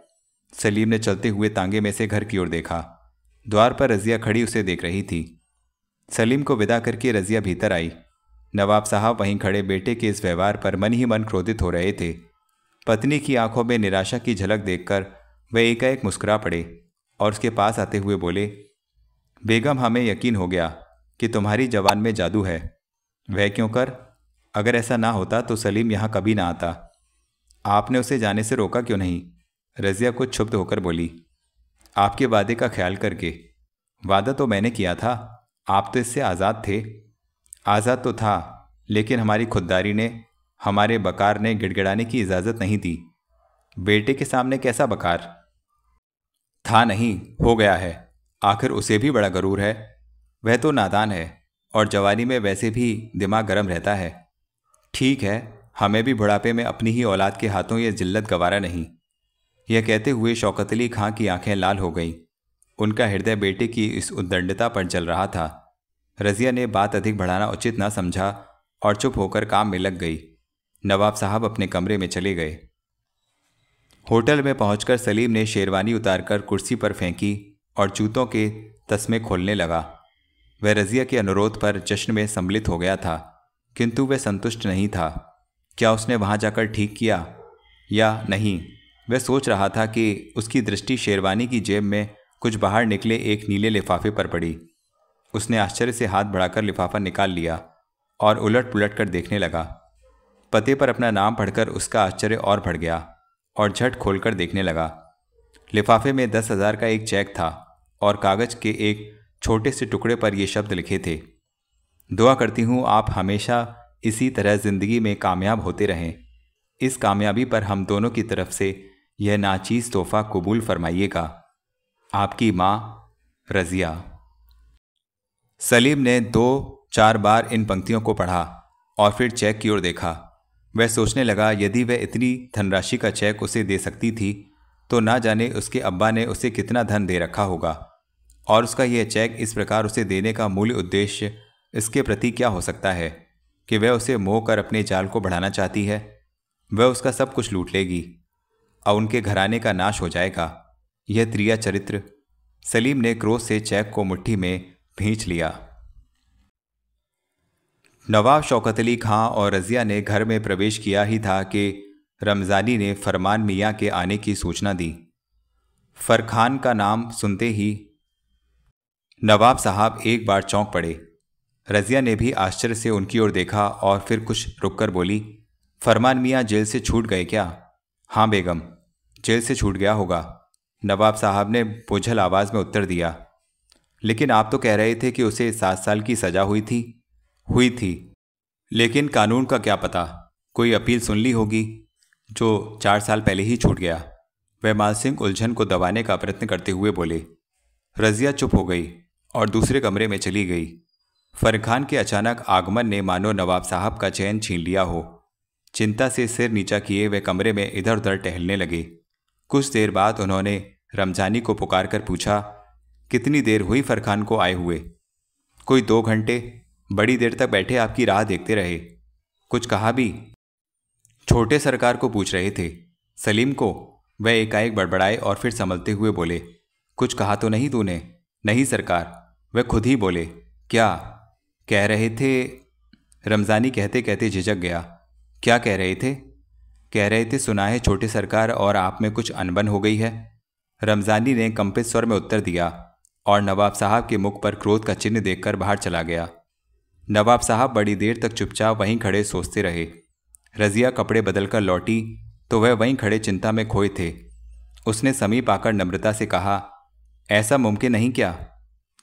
सलीम ने चलते हुए तांगे में से घर की ओर देखा। द्वार पर रज़िया खड़ी उसे देख रही थी। सलीम को विदा करके रज़िया भीतर आई। नवाब साहब वहीं खड़े बेटे के इस व्यवहार पर मन ही मन क्रोधित हो रहे थे। पत्नी की आंखों में निराशा की झलक देखकर वे एकाएक मुस्कुरा पड़े और उसके पास आते हुए बोले, बेगम, हमें यकीन हो गया कि तुम्हारी जवान में जादू है। वह क्यों कर? अगर ऐसा ना होता तो सलीम यहाँ कभी ना आता। आपने उसे जाने से रोका क्यों नहीं? रज़िया कुछ क्षुब्ध होकर बोली। आपके वादे का ख्याल करके। वादा तो मैंने किया था, आप तो इससे आज़ाद थे। आज़ाद तो था, लेकिन हमारी खुददारी ने, हमारे बकार ने गिड़गिड़ाने की इजाज़त नहीं दी। बेटे के सामने कैसा बकार? था नहीं, हो गया है। आखिर उसे भी बड़ा गरूर है। वह तो नादान है और जवानी में वैसे भी दिमाग गर्म रहता है। ठीक है, हमें भी बुढ़ापे में अपनी ही औलाद के हाथों ये जिल्लत गवारा नहीं। यह कहते हुए शौकत अली खां की आंखें लाल हो गईं। उनका हृदय बेटे की इस उद्दंडता पर जल रहा था। रज़िया ने बात अधिक बढ़ाना उचित न समझा और चुप होकर काम में लग गई। नवाब साहब अपने कमरे में चले गए। होटल में पहुंचकर सलीम ने शेरवानी उतारकर कुर्सी पर फेंकी और जूतों के तस्मे खोलने लगा। वह रज़िया के अनुरोध पर जश्न में सम्मिलित हो गया था, किंतु वह संतुष्ट नहीं था। क्या उसने वहां जाकर ठीक किया या नहीं? वह सोच रहा था कि उसकी दृष्टि शेरवानी की जेब में कुछ बाहर निकले एक नीले लिफाफे पर पड़ी। उसने आश्चर्य से हाथ बढ़ाकर लिफाफा निकाल लिया और उलट पुलट कर देखने लगा। पते पर अपना नाम पढ़कर उसका आश्चर्य और बढ़ गया और झट खोलकर देखने लगा। लिफाफे में 10,000 का एक चेक था और कागज के एक छोटे से टुकड़े पर ये शब्द लिखे थे, दुआ करती हूँ आप हमेशा इसी तरह जिंदगी में कामयाब होते रहें। इस कामयाबी पर हम दोनों की तरफ से यह नाचीज तोहफा कबूल फरमाइएगा। आपकी माँ रज़िया। सलीम ने 2-4 बार इन पंक्तियों को पढ़ा और फिर चेक की ओर देखा। वह सोचने लगा, यदि वह इतनी धनराशि का चेक उसे दे सकती थी तो ना जाने उसके अब्बा ने उसे कितना धन दे रखा होगा, और उसका यह चेक इस प्रकार उसे देने का मूल उद्देश्य इसके प्रति क्या हो सकता है कि वह उसे मोह कर अपने जाल को बढ़ाना चाहती है। वह उसका सब कुछ लूट लेगी और उनके घराने का नाश हो जाएगा। यह त्रिया चरित्र। सलीम ने क्रोध से चेक को मुट्ठी में भींच लिया। नवाब शौकत अली खां और रज़िया ने घर में प्रवेश किया ही था कि रमज़ानी ने फरमान मियाँ के आने की सूचना दी। फरखान का नाम सुनते ही नवाब साहब एक बार चौंक पड़े। रज़िया ने भी आश्चर्य से उनकी ओर देखा और फिर कुछ रुककर बोली, फरमान मियाँ जेल से छूट गए क्या? हाँ बेगम, जेल से छूट गया होगा, नवाब साहब ने बोझल आवाज़ में उत्तर दिया। लेकिन आप तो कह रहे थे कि उसे 7 साल की सज़ा हुई थी। हुई थी, लेकिन कानून का क्या पता, कोई अपील सुन ली होगी, जो 4 साल पहले ही छूट गया। वह माल सिंह उलझन को दबाने का प्रयत्न करते हुए बोले। रज़िया चुप हो गई और दूसरे कमरे में चली गई। फरखान के अचानक आगमन ने मानो नवाब साहब का चैन छीन लिया हो। चिंता से सिर नीचा किए वे कमरे में इधर उधर टहलने लगे। कुछ देर बाद उन्होंने रमजानी को पुकार कर पूछा, कितनी देर हुई फरखान को आए हुए? कोई 2 घंटे। बड़ी देर तक बैठे आपकी राह देखते रहे। कुछ कहा भी? छोटे सरकार को पूछ रहे थे। सलीम को? वह एकाएक बड़बड़ाए और फिर संभलते हुए बोले, कुछ कहा तो नहीं तूने? नहीं सरकार, वह खुद ही बोले। क्या कह रहे थे? रमजानी कहते कहते झिझक गया। क्या कह रहे थे? कह रहे थे सुना है छोटे सरकार और आप में कुछ अनबन हो गई है। रमजानी ने कंपित स्वर में उत्तर दिया और नवाब साहब के मुख पर क्रोध का चिन्ह देखकर बाहर चला गया। नवाब साहब बड़ी देर तक चुपचाप वहीं खड़े सोचते रहे। रज़िया कपड़े बदलकर लौटी तो वह वहीं खड़े चिंता में खोए थे। उसने समीप आकर नम्रता से कहा, ऐसा मुमकिन नहीं क्या?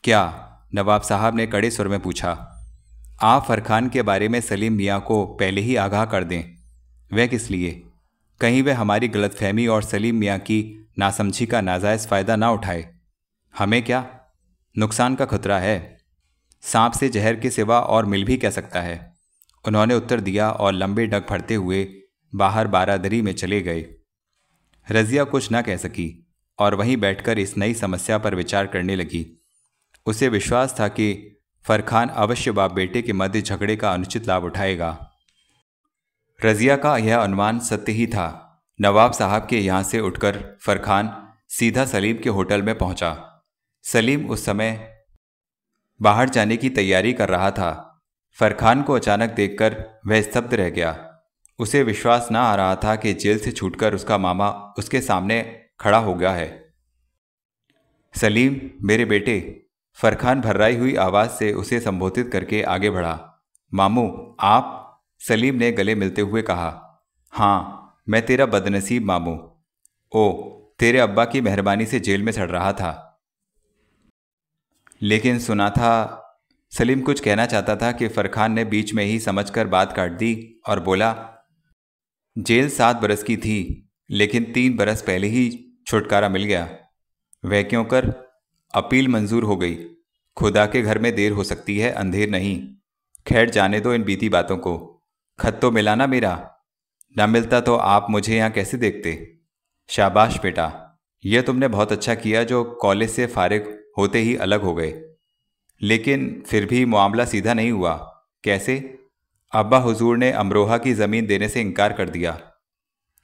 क्या? नवाब साहब ने कड़े स्वर में पूछा। आप फरखान के बारे में सलीम मियाँ को पहले ही आगाह कर दें। वह किस लिए? कहीं वह हमारी गलतफहमी और सलीम मियाँ की नासमझी का नाजायज़ फ़ायदा ना उठाए। हमें क्या नुकसान का खतरा है? सांप से जहर के सिवा और मिल भी क्या सकता है? उन्होंने उत्तर दिया और लंबे डग भरते हुए बाहर बारादरी में चले गए। रज़िया कुछ न कह सकी और वहीं बैठकर इस नई समस्या पर विचार करने लगी। उसे विश्वास था कि फरखान अवश्य बाप बेटे के मध्य झगड़े का अनुचित लाभ उठाएगा। रजिया का यह अनुमान सत्य ही था। नवाब साहब के यहाँ से उठकर फरखान सीधा सलीम के होटल में पहुंचा। सलीम उस समय बाहर जाने की तैयारी कर रहा था। फरखान को अचानक देखकर वह स्तब्ध रह गया। उसे विश्वास न आ रहा था कि जेल से छूटकर उसका मामा उसके सामने खड़ा हो गया है। सलीम, मेरे बेटे, फरखान भर्राई हुई आवाज़ से उसे संबोधित करके आगे बढ़ा। मामू, आप? सलीम ने गले मिलते हुए कहा। हाँ, मैं तेरा बदनसीब मामू। ओ, तेरे अब्बा की मेहरबानी से जेल में सड़ रहा था। लेकिन सुना था। सलीम कुछ कहना चाहता था कि फरखान ने बीच में ही समझकर बात काट दी और बोला, जेल 7 बरस की थी, लेकिन 3 बरस पहले ही छुटकारा मिल गया। वह क्यों कर? अपील मंजूर हो गई। खुदा के घर में देर हो सकती है, अंधेर नहीं। खैर, जाने दो इन बीती बातों को। खत तो मिला ना मेरा? ना मिलता तो आप मुझे यहाँ कैसे देखते? शाबाश बेटा, यह तुमने बहुत अच्छा किया जो कॉलेज से फारिग होते ही अलग हो गए। लेकिन फिर भी मामला सीधा नहीं हुआ। कैसे? अब्बा हुजूर ने अमरोहा की ज़मीन देने से इनकार कर दिया।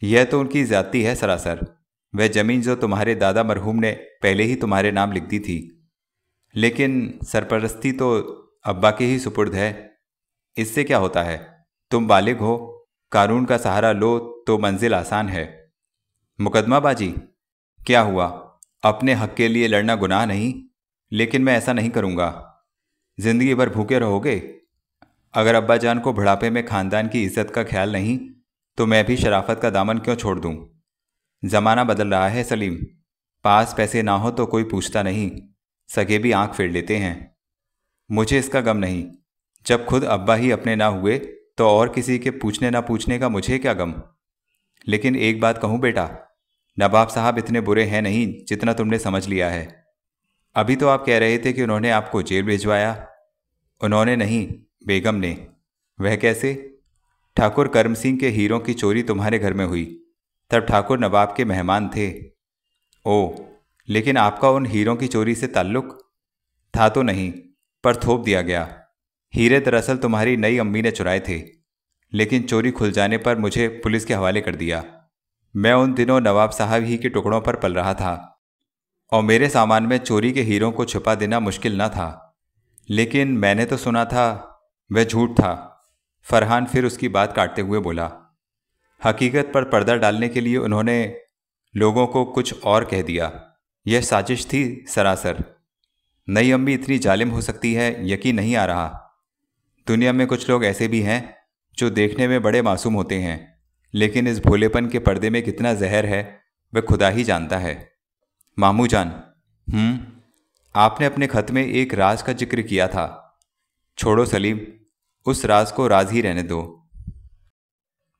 यह तो उनकी ज़्यादती है सरासर। वह ज़मीन जो तुम्हारे दादा मरहूम ने पहले ही तुम्हारे नाम लिख दी थी, लेकिन सरपरस्ती तो अब्बा के ही सुपुर्द है। इससे क्या होता है? तुम बालिग हो, कानून का सहारा लो तो मंजिल आसान है। मुकदमाबाजी? क्या हुआ? अपने हक के लिए लड़ना गुनाह नहीं, लेकिन मैं ऐसा नहीं करूँगा। जिंदगी भर भूखे रहोगे? अगर अब्बा जान को बुढ़ापे में ख़ानदान की इज्जत का ख्याल नहीं, तो मैं भी शराफत का दामन क्यों छोड़ दूँ? ज़माना बदल रहा है सलीम। पास पैसे ना हो तो कोई पूछता नहीं, सगे भी आंख फेर लेते हैं। मुझे इसका गम नहीं। जब खुद अब्बा ही अपने ना हुए तो और किसी के पूछने ना पूछने का मुझे क्या गम। लेकिन एक बात कहूँ बेटा, नवाब साहब इतने बुरे हैं नहीं जितना तुमने समझ लिया है। अभी तो आप कह रहे थे कि उन्होंने आपको जेल भिजवाया। उन्होंने नहीं, बेगम ने। वह कैसे? ठाकुर करम सिंह के हीरों की चोरी तुम्हारे घर में हुई, तब ठाकुर नवाब के मेहमान थे। ओह, लेकिन आपका उन हीरों की चोरी से ताल्लुक था तो नहीं, पर थोप दिया गया। हीरे दरअसल तुम्हारी नई अम्मी ने चुराए थे, लेकिन चोरी खुल जाने पर मुझे पुलिस के हवाले कर दिया। मैं उन दिनों नवाब साहब ही के टुकड़ों पर पल रहा था, और मेरे सामान में चोरी के हीरों को छुपा देना मुश्किल न था। लेकिन मैंने तो सुना था वह झूठ था। फरहान फिर उसकी बात काटते हुए बोला, हकीकत पर पर्दा डालने के लिए उन्होंने लोगों को कुछ और कह दिया। यह साजिश थी सरासर। नई अम्मी इतनी जालिम हो सकती है, यकीन नहीं आ रहा। दुनिया में कुछ लोग ऐसे भी हैं जो देखने में बड़े मासूम होते हैं, लेकिन इस भोलेपन के पर्दे में कितना जहर है वह खुदा ही जानता है। मामू जान, आपने अपने खत में एक राज का जिक्र किया था। छोड़ो सलीम, उस राज को राज ही रहने दो।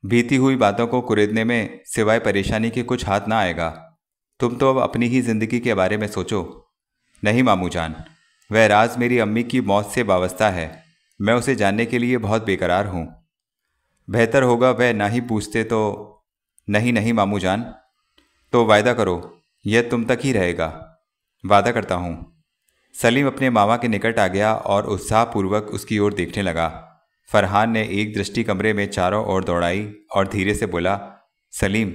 बीती हुई बातों को कुरेदने में सिवाय परेशानी के कुछ हाथ ना आएगा। तुम तो अब अपनी ही जिंदगी के बारे में सोचो। नहीं मामू जान, वह राज मेरी अम्मी की मौत से वाबस्ता है। मैं उसे जानने के लिए बहुत बेकरार हूँ। बेहतर होगा वह ना ही पूछते तो। नहीं नहीं मामू जान, तो वायदा करो, यह तुम तक ही रहेगा। वादा करता हूँ। सलीम अपने मामा के निकट आ गया और उत्साहपूर्वक उसकी ओर देखने लगा। फरहान ने एक दृष्टि कमरे में चारों ओर दौड़ाई और धीरे से बोला, सलीम,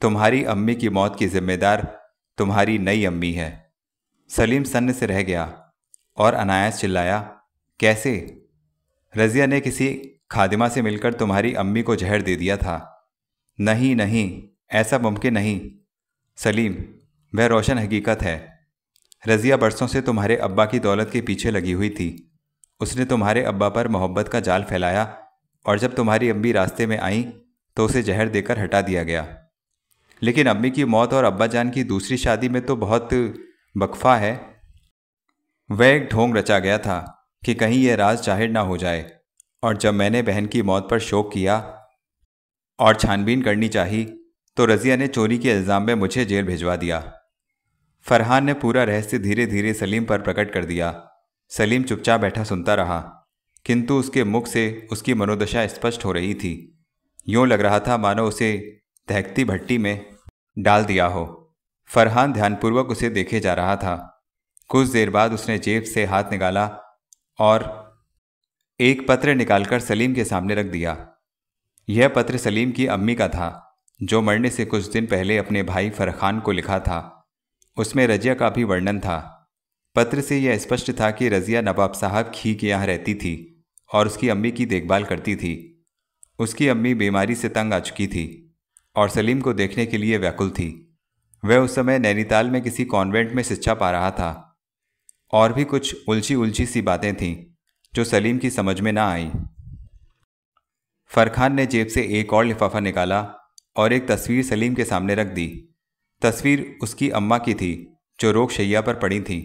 तुम्हारी अम्मी की मौत की जिम्मेदार तुम्हारी नई अम्मी है। सलीम सन्न से रह गया और अनायास चिल्लाया, कैसे? रजिया ने किसी खादिमा से मिलकर तुम्हारी अम्मी को जहर दे दिया था। नहीं नहीं, ऐसा मुमकिन नहीं सलीम, वह रोशन हकीकत है। रजिया बरसों से तुम्हारे अब्बा की दौलत के पीछे लगी हुई थी। उसने तुम्हारे अब्बा पर मोहब्बत का जाल फैलाया, और जब तुम्हारी अम्मी रास्ते में आई तो उसे जहर देकर हटा दिया गया। लेकिन अम्मी की मौत और अब्बा जान की दूसरी शादी में तो बहुत वक्फा है। वह एक ढोंग रचा गया था कि कहीं यह राज जाहिर ना हो जाए, और जब मैंने बहन की मौत पर शोक किया और छानबीन करनी चाही तो रजिया ने चोरी के इल्ज़ाम में मुझे जेल भिजवा दिया। फरहान ने पूरा रहस्य धीरे धीरे सलीम पर प्रकट कर दिया। सलीम चुपचाप बैठा सुनता रहा, किंतु उसके मुख से उसकी मनोदशा स्पष्ट हो रही थी। यूँ लग रहा था मानो उसे दहकती भट्टी में डाल दिया हो। फरहान ध्यानपूर्वक उसे देखे जा रहा था। कुछ देर बाद उसने जेब से हाथ निकाला और एक पत्र निकालकर सलीम के सामने रख दिया। यह पत्र सलीम की अम्मी का था, जो मरने से कुछ दिन पहले अपने भाई फरखान को लिखा था। उसमें रजिया का भी वर्णन था। पत्र से यह स्पष्ट था कि रजिया नवाब साहब खी के यहाँ रहती थी और उसकी अम्मी की देखभाल करती थी। उसकी अम्मी बीमारी से तंग आ चुकी थी और सलीम को देखने के लिए व्याकुल थी। वह उस समय नैनीताल में किसी कॉन्वेंट में शिक्षा पा रहा था। और भी कुछ उलझी उलझी सी बातें थीं जो सलीम की समझ में ना आई। फरखान ने जेब से एक और लिफाफा निकाला और एक तस्वीर सलीम के सामने रख दी। तस्वीर उसकी अम्मा की थी, जो रोग शैया पर पड़ी थी।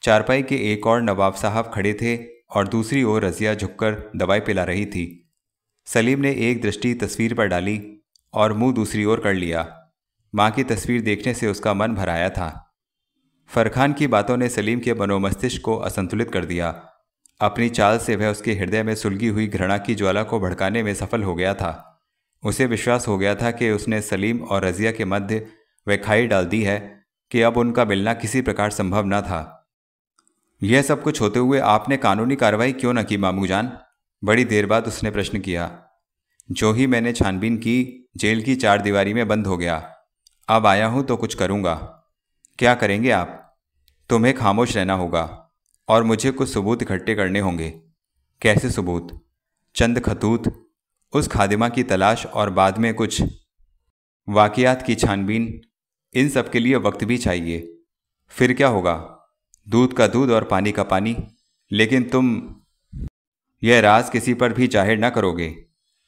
चारपाई के एक और नवाब साहब खड़े थे और दूसरी ओर रजिया झुककर दवाई पिला रही थी। सलीम ने एक दृष्टि तस्वीर पर डाली और मुंह दूसरी ओर कर लिया। माँ की तस्वीर देखने से उसका मन भर आया था। फरखान की बातों ने सलीम के मनोमस्तिष्क को असंतुलित कर दिया। अपनी चाल से वह उसके हृदय में सुलगी हुई घृणा की ज्वाला को भड़काने में सफल हो गया था। उसे विश्वास हो गया था कि उसने सलीम और रजिया के मध्य वह खाई डाल दी है कि अब उनका मिलना किसी प्रकार संभव न था। यह सब कुछ होते हुए आपने कानूनी कार्रवाई क्यों न की मामू जान? बड़ी देर बाद उसने प्रश्न किया। जो ही मैंने छानबीन की, जेल की चार दीवारी में बंद हो गया। अब आया हूं तो कुछ करूंगा। क्या करेंगे आप? तुम्हें खामोश रहना होगा और मुझे कुछ सबूत इकट्ठे करने होंगे। कैसे सबूत? चंद खतूत, उस खादिमा की तलाश और बाद में कुछ वाक़ियात की छानबीन। इन सब के लिए वक्त भी चाहिए। फिर क्या होगा? दूध का दूध और पानी का पानी। लेकिन तुम यह राज किसी पर भी जाहिर न करोगे।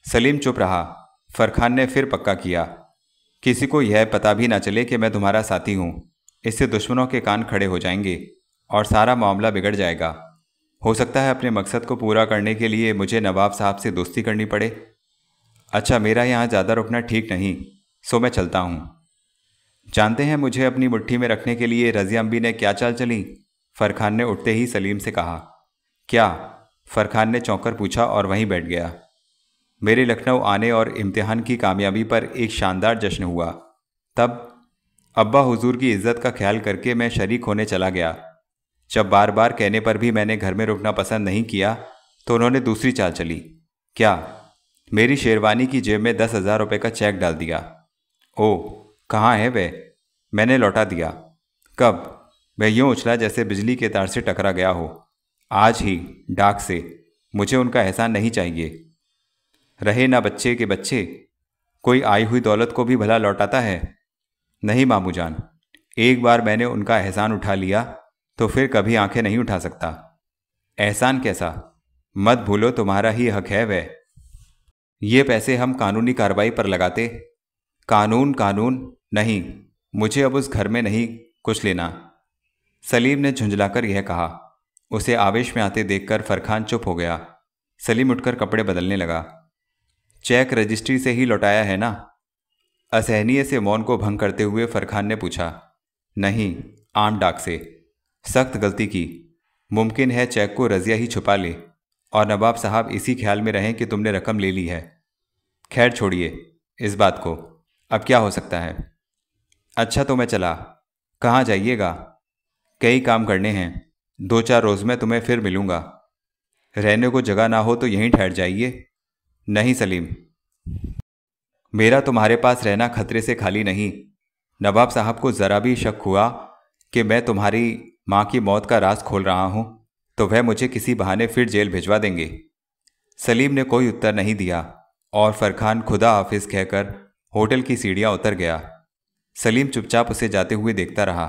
सलीम चुप रहा। फरखान ने फिर पक्का किया, किसी को यह पता भी ना चले कि मैं तुम्हारा साथी हूँ। इससे दुश्मनों के कान खड़े हो जाएंगे और सारा मामला बिगड़ जाएगा। हो सकता है अपने मकसद को पूरा करने के लिए मुझे नवाब साहब से दोस्ती करनी पड़े। अच्छा, मेरा यहाँ ज़्यादा रुकना ठीक नहीं, सो मैं चलता हूँ। जानते हैं मुझे अपनी मुट्ठी में रखने के लिए रज़िया अम्बी ने क्या चाल चली? फरखान ने उठते ही सलीम से कहा। क्या? फरखान ने चौंकर पूछा और वहीं बैठ गया। मेरे लखनऊ आने और इम्तिहान की कामयाबी पर एक शानदार जश्न हुआ। तब अब्बा हुजूर की इज्जत का ख्याल करके मैं शरीक होने चला गया। जब बार बार कहने पर भी मैंने घर में रुकना पसंद नहीं किया तो उन्होंने दूसरी चाल चली। क्या? मेरी शेरवानी की जेब में 10,000 रुपये का चेक डाल दिया। ओह, कहाँ है वे? मैंने लौटा दिया। कब? वह यूँ उछला जैसे बिजली के तार से टकरा गया हो। आज ही, डाक से। मुझे उनका एहसान नहीं चाहिए। रहे ना बच्चे के बच्चे, कोई आई हुई दौलत को भी भला लौटाता है? नहीं मामू जान, एक बार मैंने उनका एहसान उठा लिया तो फिर कभी आंखें नहीं उठा सकता। एहसान कैसा? मत भूलो तुम्हारा ही हक है वह। ये पैसे हम कानूनी कार्रवाई पर लगाते। कानून कानून नहीं, मुझे अब उस घर में नहीं कुछ लेना। सलीम ने झुंझलाकर यह कहा। उसे आवेश में आते देखकर फरखान चुप हो गया। सलीम उठकर कपड़े बदलने लगा। चेक रजिस्ट्री से ही लौटाया है ना? असहनीय से मौन को भंग करते हुए फरखान ने पूछा। नहीं, आम डाक से। सख्त गलती की। मुमकिन है चेक को रजिया ही छुपा ले और नवाब साहब इसी ख्याल में रहें कि तुमने रकम ले ली है। खैर छोड़िए इस बात को, अब क्या हो सकता है। अच्छा तो मैं चला। कहाँ जाइएगा? कई काम करने हैं, 2-4 रोज़ में तुम्हें फिर मिलूँगा। रहने को जगह ना हो तो यहीं ठहर जाइए। नहीं सलीम, मेरा तुम्हारे पास रहना खतरे से खाली नहीं। नवाब साहब को ज़रा भी शक हुआ कि मैं तुम्हारी माँ की मौत का राज खोल रहा हूँ तो वह मुझे किसी बहाने फिर जेल भिजवा देंगे। सलीम ने कोई उत्तर नहीं दिया और फरखान खुदा हाफिज कहकर होटल की सीढ़ियाँ उतर गया। सलीम चुपचाप उसे जाते हुए देखता रहा।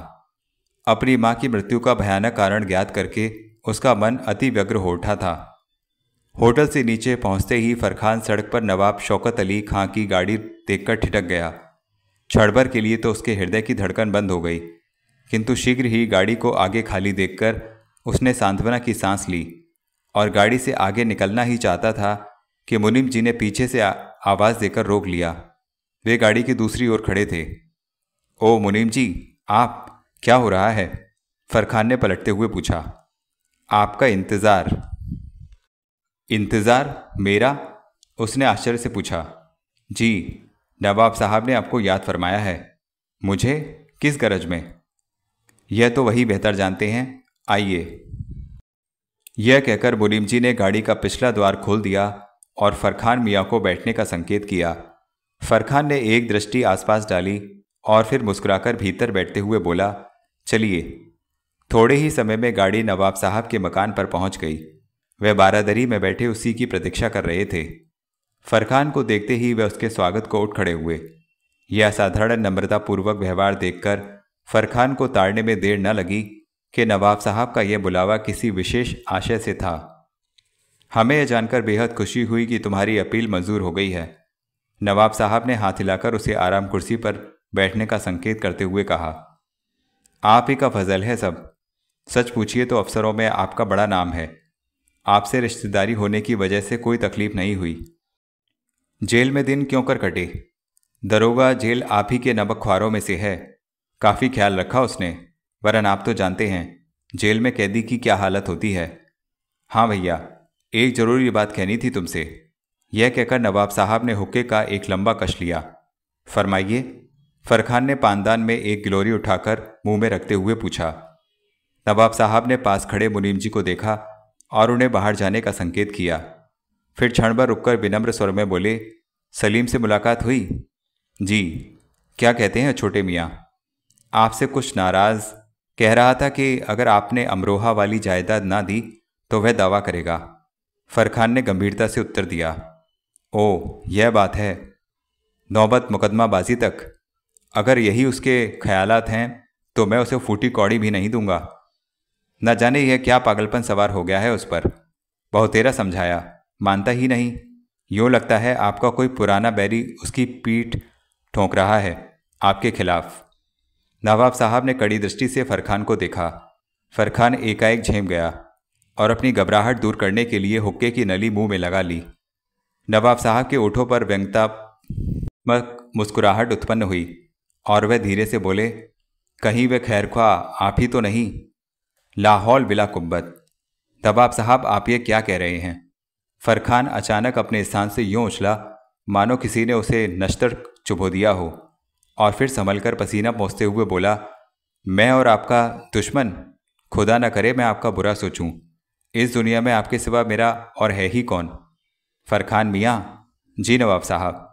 अपनी माँ की मृत्यु का भयानक कारण ज्ञात करके उसका मन अति व्यग्र हो उठा था। होटल से नीचे पहुंचते ही फरखान सड़क पर नवाब शौकत अली खां की गाड़ी देखकर ठिठक गया। क्षणभर के लिए तो उसके हृदय की धड़कन बंद हो गई, किंतु शीघ्र ही गाड़ी को आगे खाली देखकर उसने सांत्वना की सांस ली और गाड़ी से आगे निकलना ही चाहता था कि मुनीम जी ने पीछे से आवाज़ देकर रोक लिया। वे गाड़ी की दूसरी ओर खड़े थे। ओ मुनीम जी, आप? क्या हो रहा है? फरखान ने पलटते हुए पूछा। आपका इंतज़ार। इंतज़ार? मेरा? उसने आश्चर्य से पूछा। जी, नवाब साहब ने आपको याद फरमाया है। मुझे? किस गरज में? यह तो वही बेहतर जानते हैं। आइए। यह कहकर मुनीम जी ने गाड़ी का पिछला द्वार खोल दिया और फरखान मियाँ को बैठने का संकेत किया। फरखान ने एक दृष्टि आसपास डाली और फिर मुस्कुराकर भीतर बैठते हुए बोला, चलिए। थोड़े ही समय में गाड़ी नवाब साहब के मकान पर पहुंच गई। वह बारादरी में बैठे उसी की प्रतीक्षा कर रहे थे। फरखान को देखते ही वह उसके स्वागत को उठ खड़े हुए। यह असाधारण नम्रतापूर्वक व्यवहार देखकर फरखान को ताड़ने में देर न लगी कि नवाब साहब का यह बुलावा किसी विशेष आशय से था। हमें यह जानकर बेहद खुशी हुई कि तुम्हारी अपील मंजूर हो गई है। नवाब साहब ने हाथ हिलाकर उसे आराम कुर्सी पर बैठने का संकेत करते हुए कहा, आप ही का फजल है सब। सच पूछिए तो अफसरों में आपका बड़ा नाम है। आपसे रिश्तेदारी होने की वजह से कोई तकलीफ नहीं हुई। जेल में दिन क्यों कर कटे? दरोगा जेल आप ही के नमकख्वारों में से है। काफ़ी ख्याल रखा उसने, वरन आप तो जानते हैं जेल में कैदी की क्या हालत होती है। हाँ भैया, एक ज़रूरी बात कहनी थी तुमसे। यह कहकर नवाब साहब ने हुक्के का एक लंबा कश लिया। फरमाइए। फरखान ने पानदान में एक गिलोरी उठाकर मुंह में रखते हुए पूछा। नवाब साहब ने पास खड़े मुनीम जी को देखा और उन्हें बाहर जाने का संकेत किया। फिर क्षण भर रुककर विनम्र स्वर में बोले, सलीम से मुलाकात हुई? जी। क्या कहते हैं छोटे मियाँ? आपसे कुछ नाराज़, कह रहा था कि अगर आपने अमरोहा वाली जायदाद ना दी तो वह दावा करेगा। फरखान ने गंभीरता से उत्तर दिया। ओह, यह बात है। नौबत मुकदमाबाजी तक। अगर यही उसके ख्यालात हैं तो मैं उसे फूटी कौड़ी भी नहीं दूंगा। न जाने यह क्या पागलपन सवार हो गया है उस पर। बहुतेरा समझाया, मानता ही नहीं। यूँ लगता है आपका कोई पुराना बैरी उसकी पीठ ठोंक रहा है आपके खिलाफ। नवाब साहब ने कड़ी दृष्टि से फरखान को देखा। फरखान एकाएक झेम गया और अपनी घबराहट दूर करने के लिए हुक्के की नली मुंह में लगा ली। नवाब साहब के ओठों पर व्यंग्यात्मक मुस्कुराहट उत्पन्न हुई और वह धीरे से बोले, कहीं वह खैरख्वाह आप ही तो नहीं? लाहौल बिला कुब्बत। नवाब साहब, आप ये क्या कह रहे हैं? फरखान अचानक अपने स्थान से यूं उछला मानो किसी ने उसे नश्तर चुभो दिया हो और फिर संभलकर पसीना पोंछते हुए बोला, मैं और आपका दुश्मन? खुदा न करे मैं आपका बुरा सोचूं। इस दुनिया में आपके सिवा मेरा और है ही कौन? फरखान मियाँ। जी नवाब साहब।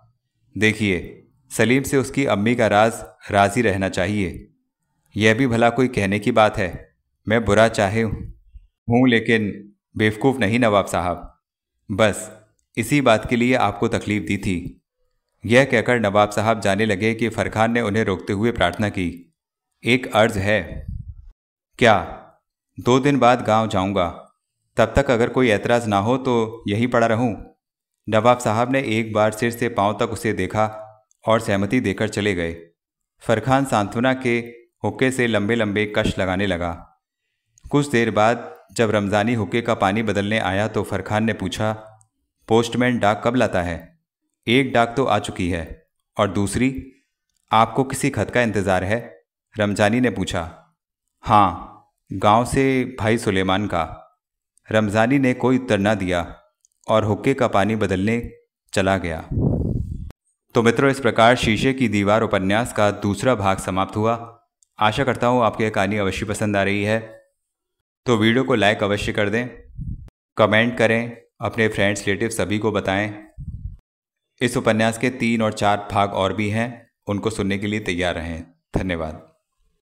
देखिए, सलीम से उसकी अम्मी का राजी रहना चाहिए। यह भी भला कोई कहने की बात है? मैं बुरा चाहे हूँ लेकिन बेवकूफ़ नहीं नवाब साहब। बस इसी बात के लिए आपको तकलीफ़ दी थी। यह कहकर नवाब साहब जाने लगे कि फरखान ने उन्हें रोकते हुए प्रार्थना की, एक अर्ज़ है। क्या? 2 दिन बाद गांव जाऊंगा। तब तक अगर कोई एतराज़ ना हो तो यहीं पड़ा रहूं? नवाब साहब ने एक बार सिर से पांव तक उसे देखा और सहमति देकर चले गए। फरखान सांत्वना के हुक्के से लंबे लंबे कश लगाने लगा। कुछ देर बाद जब रमज़ानी हुक्के का पानी बदलने आया तो फरखान ने पूछा, पोस्टमैन डाक कब लाता है? एक डाक तो आ चुकी है और दूसरी? आपको किसी खत का इंतज़ार है? रमज़ानी ने पूछा। हाँ, गांव से भाई सुलेमान का। रमज़ानी ने कोई उत्तर न दिया और हुक्के का पानी बदलने चला गया। तो मित्रों, इस प्रकार शीशे की दीवार उपन्यास का दूसरा भाग समाप्त हुआ। आशा करता हूँ आपको यह कहानी अवश्य पसंद आ रही है। तो वीडियो को लाइक अवश्य कर दें, कमेंट करें, अपने फ्रेंड्स रिलेटिव सभी को बताएं। इस उपन्यास के 3 और 4 भाग और भी हैं, उनको सुनने के लिए तैयार रहें। धन्यवाद।